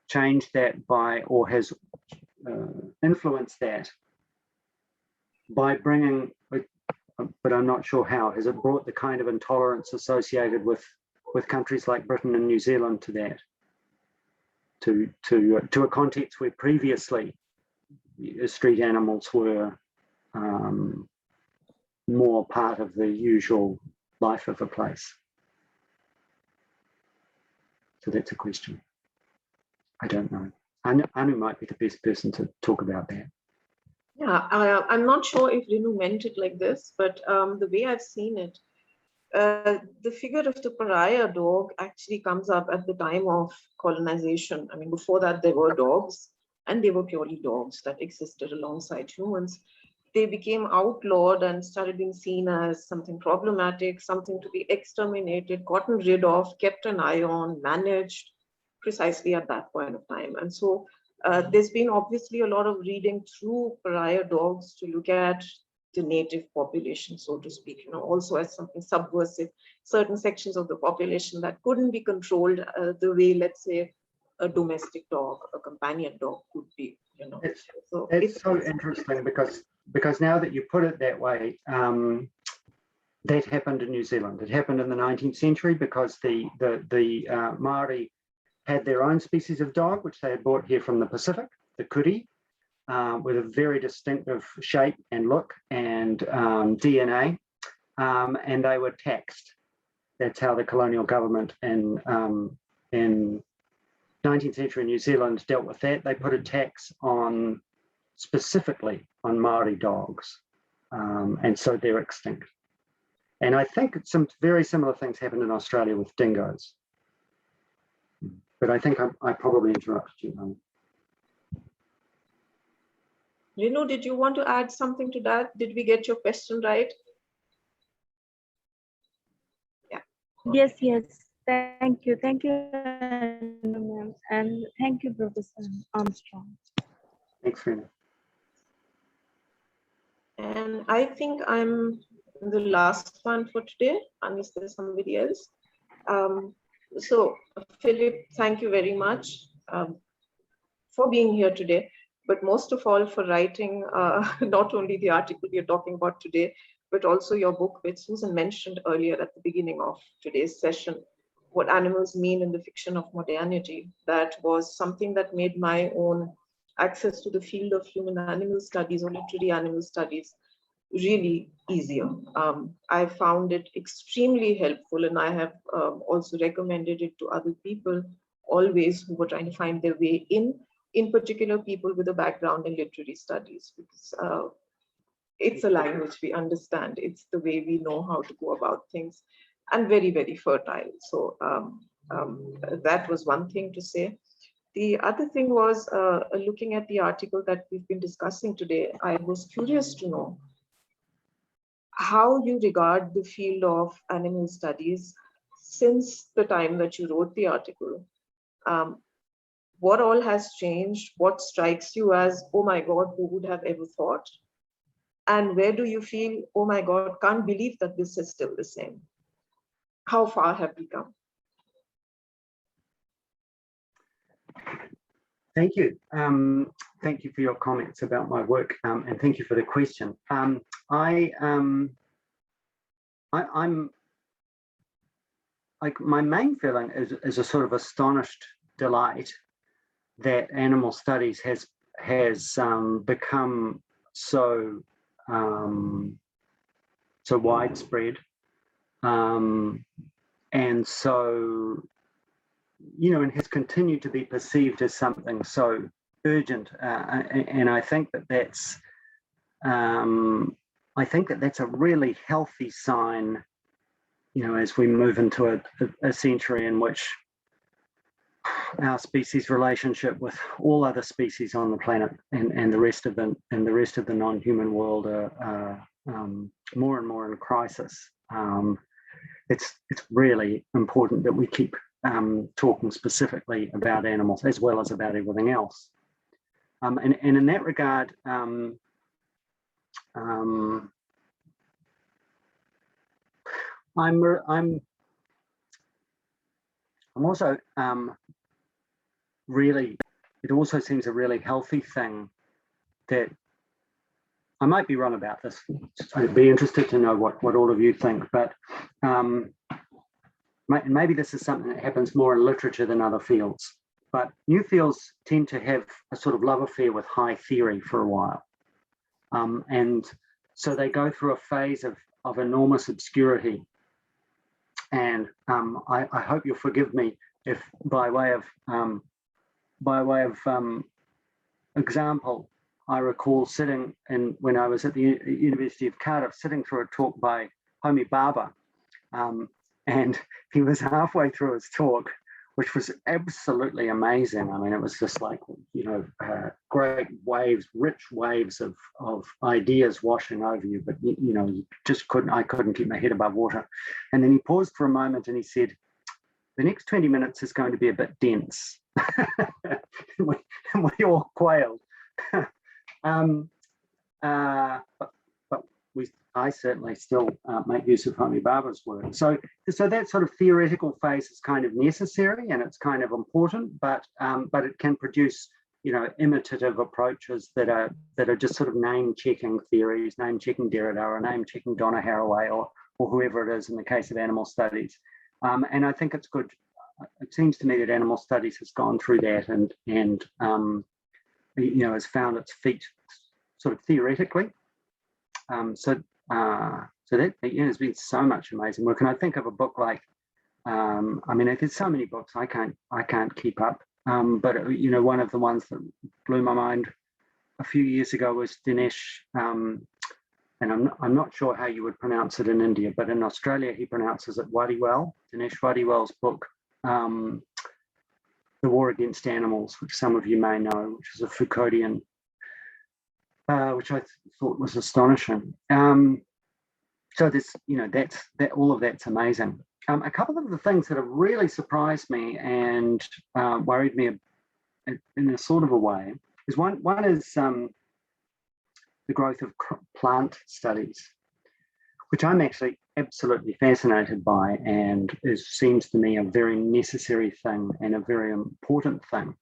changed that by, or has influenced that by bringing, but I'm not sure how, has it brought the kind of intolerance associated with countries like Britain and New Zealand to that, to a context where previously street animals were more part of the usual life of a place? So that's a question. I don't know. Anu might be the best person to talk about that. Yeah, I'm not sure if Renu meant it like this, but the way I've seen it, the figure of the pariah dog actually comes up at the time of colonization. I mean, before that, there were dogs, and they were purely dogs that existed alongside humans. They became outlawed and started being seen as something problematic, something to be exterminated, gotten rid of, kept an eye on, managed, precisely at that point of time. And so there's been obviously a lot of reading through pariah dogs to look at the native population, so to speak, also as something subversive, certain sections of the population that couldn't be controlled the way, let's say, a domestic dog, a companion dog could be, It's so interesting because now that you put it that way, that happened in New Zealand. It happened in the 19th century because the Maori had their own species of dog, which they had brought here from the Pacific, the kuri, with a very distinctive shape and look and DNA, and they were taxed. That's how the colonial government in 19th century New Zealand dealt with that. They put a tax specifically on Maori dogs, and so they're extinct. And I think some very similar things happened in Australia with dingoes. But I think I probably interrupted you. Renu, did you want to add something to that? Did we get your question right? Yeah. Yes, yes. Thank you. Thank you, ma'am. And thank you, Professor Armstrong. Thanks, Renu. And I think I'm the last one for today, unless there's somebody else. So, Philip, thank you very much for being here today, but most of all for writing not only the article we are talking about today, but also your book, which Susan mentioned earlier at the beginning of today's session. what animals mean in the fiction of modernity. That was something that made my own access to the field of human animal studies or literary animal studies really easier. I found it extremely helpful, and I have also recommended it to other people always who were trying to find their way in particular people with a background in literary studies, because it's a language we understand. It's the way we know how to go about things, and very, very fertile. So that was one thing to say. The other thing was looking at the article that we've been discussing today, I was curious to know how you regard the field of animal studies since the time that you wrote the article. What all has changed? What strikes you as, oh my God, who would have ever thought? And where do you feel, oh my God, can't believe that this is still the same? How far have we come? Thank you. Thank you for your comments about my work, and thank you for the question. I'm like, my main feeling is a sort of astonished delight that animal studies has become so so widespread, and so, you know, and has continued to be perceived as something so urgent, and I think that that's a really healthy sign, you know, as we move into a century in which our species' relationship with all other species on the planet and the rest of the non-human world are more and more in crisis. It's really important that we keep talking specifically about animals as well as about everything else. And in that regard, I'm also really, it also seems a really healthy thing that, I might be wrong about this, I'd be interested to know what all of you think, but maybe this is something that happens more in literature than other fields, but new fields tend to have a sort of love affair with high theory for a while. And so they go through a phase of enormous obscurity. And I hope you'll forgive me if, by way of example, I recall sitting when I was at the University of Cardiff, sitting through a talk by Homi Bhabha, and he was halfway through his talk, which was absolutely amazing. I mean, it was just like, you know, great waves, rich waves of ideas washing over you, but you know, I couldn't keep my head above water. And then he paused for a moment and he said, the next 20 minutes is going to be a bit dense. and we all quailed. But I certainly still make use of Homi Bhabha's work. So that sort of theoretical phase is kind of necessary and it's kind of important, but it can produce, you know, imitative approaches that are just sort of name-checking theories, name-checking Derrida or name-checking Donna Haraway or whoever it is in the case of animal studies. And I think it's good. It seems to me that animal studies has gone through that and you know, has found its feet sort of theoretically. So that, you know, there's been so much amazing work, and I think of a book like, I mean, there's so many books I can't keep up. But you know, one of the ones that blew my mind a few years ago was Dinesh, and I'm not sure how you would pronounce it in India, but in Australia he pronounces it Wadiwell. Dinesh Wadiwell's book, The War Against Animals, which some of you may know, which is a Foucauldian, which I thought was astonishing. So this, you know, all of that's amazing. A couple of the things that have really surprised me and worried me in a sort of a way is one is the growth of plant studies, which I'm actually absolutely fascinated by, and seems to me a very necessary thing and a very important thing,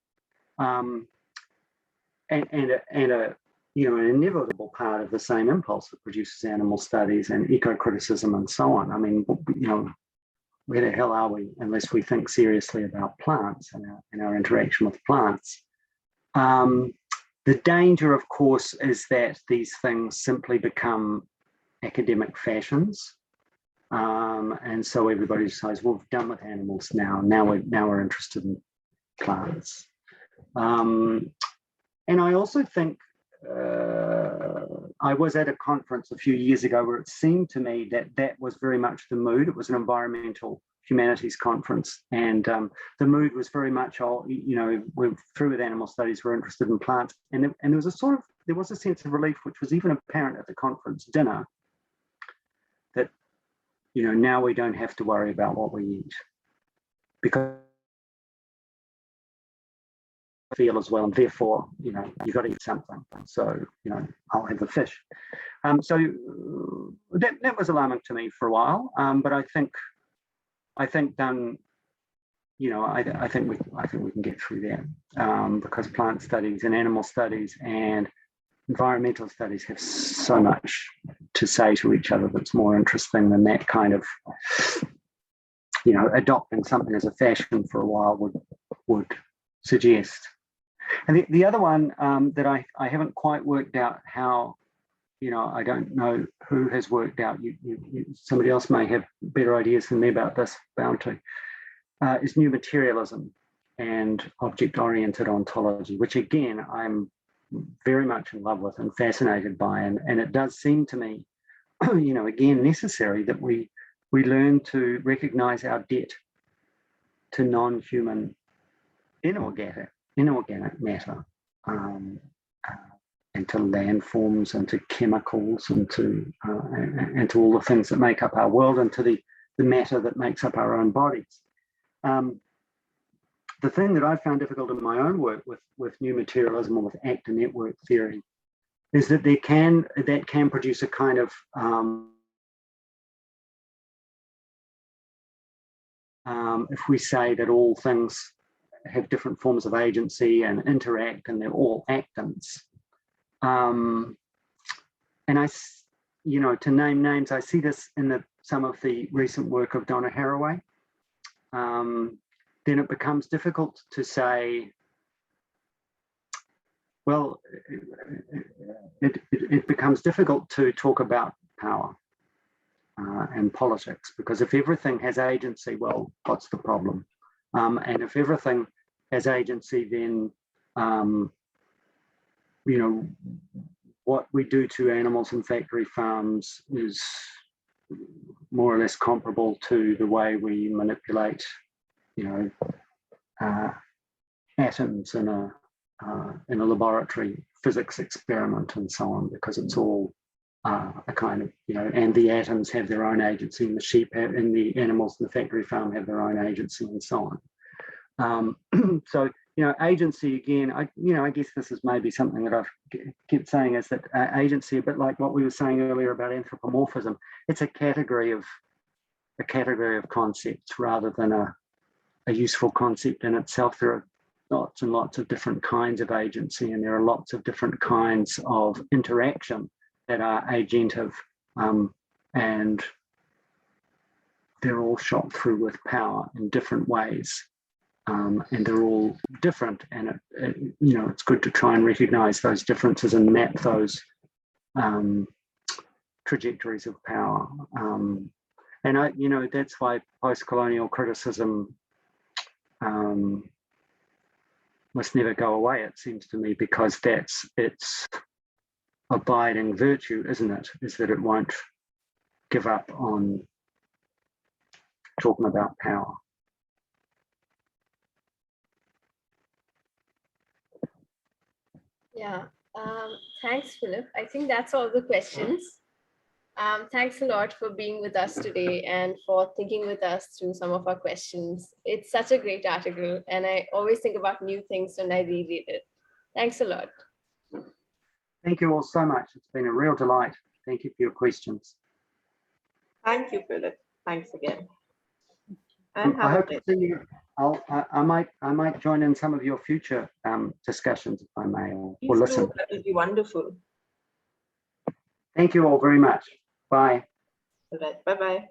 and a you know, an inevitable part of the same impulse that produces animal studies and eco-criticism and so on. I mean, you know, where the hell are we unless we think seriously about plants and our interaction with plants. The danger, of course, is that these things simply become academic fashions. And so everybody decides, well, we've done with animals now we're interested in plants. And I also think I was at a conference a few years ago where it seemed to me that was very much the mood. It was an environmental humanities conference, and the mood was very much, we're through with animal studies, we're interested in plants, and there was a sense of relief, which was even apparent at the conference dinner, that now we don't have to worry about what we eat, because feel as well, and therefore you've got to eat something, so I'll have the fish. So that was alarming to me for a while, but I think done, I think we can get through that, because plant studies and animal studies and environmental studies have so much to say to each other that's more interesting than that kind of adopting something as a fashion for a while would suggest. And the other one that I haven't quite worked out how, I don't know who has worked out, somebody else may have better ideas than me about this, bounty, is new materialism and object-oriented ontology, which again, I'm very much in love with and fascinated by. And it does seem to me, again, necessary that we learn to recognize our debt to non-human inorganic matter, and to landforms and to chemicals and to all the things that make up our world, and to the matter that makes up our own bodies. The thing that I found difficult in my own work with new materialism or with actor network theory is that that can produce a kind of if we say that all things have different forms of agency and interact and they're all actants. And to name names, I see this in some of the recent work of Donna Haraway. Then it becomes difficult to say, well, it becomes difficult to talk about power and politics, because if everything has agency, well, what's the problem? And if everything has agency, then what we do to animals in factory farms is more or less comparable to the way we manipulate, atoms in a laboratory physics experiment and so on, because it's all a kind of, and the atoms have their own agency, and the sheep have, and the animals in the factory farm have their own agency, and so on. So, agency again, I guess this is maybe something that I've kept saying, is that agency, a bit like what we were saying earlier about anthropomorphism, it's a category of concepts rather than a useful concept in itself. There are lots and lots of different kinds of agency, and there are lots of different kinds of interaction that are agentive, and they're all shot through with power in different ways. And they're all different, and it's good to try and recognize those differences and map those trajectories of power. And that's why post-colonial criticism must never go away, it seems to me, because that's its abiding virtue, isn't it? Is that it won't give up on talking about power. Yeah, thanks, Philip. I think that's all the questions. Thanks a lot for being with us today and for thinking with us through some of our questions. It's such a great article, and I always think about new things when I reread it. Thanks a lot. Thank you all so much. It's been a real delight. Thank you for your questions. Thank you, Philip. Thanks again. And I hope to see you. I might join in some of your future discussions, if I may, or listen. That would be wonderful. Thank you all very much. Bye. All right. Bye-bye.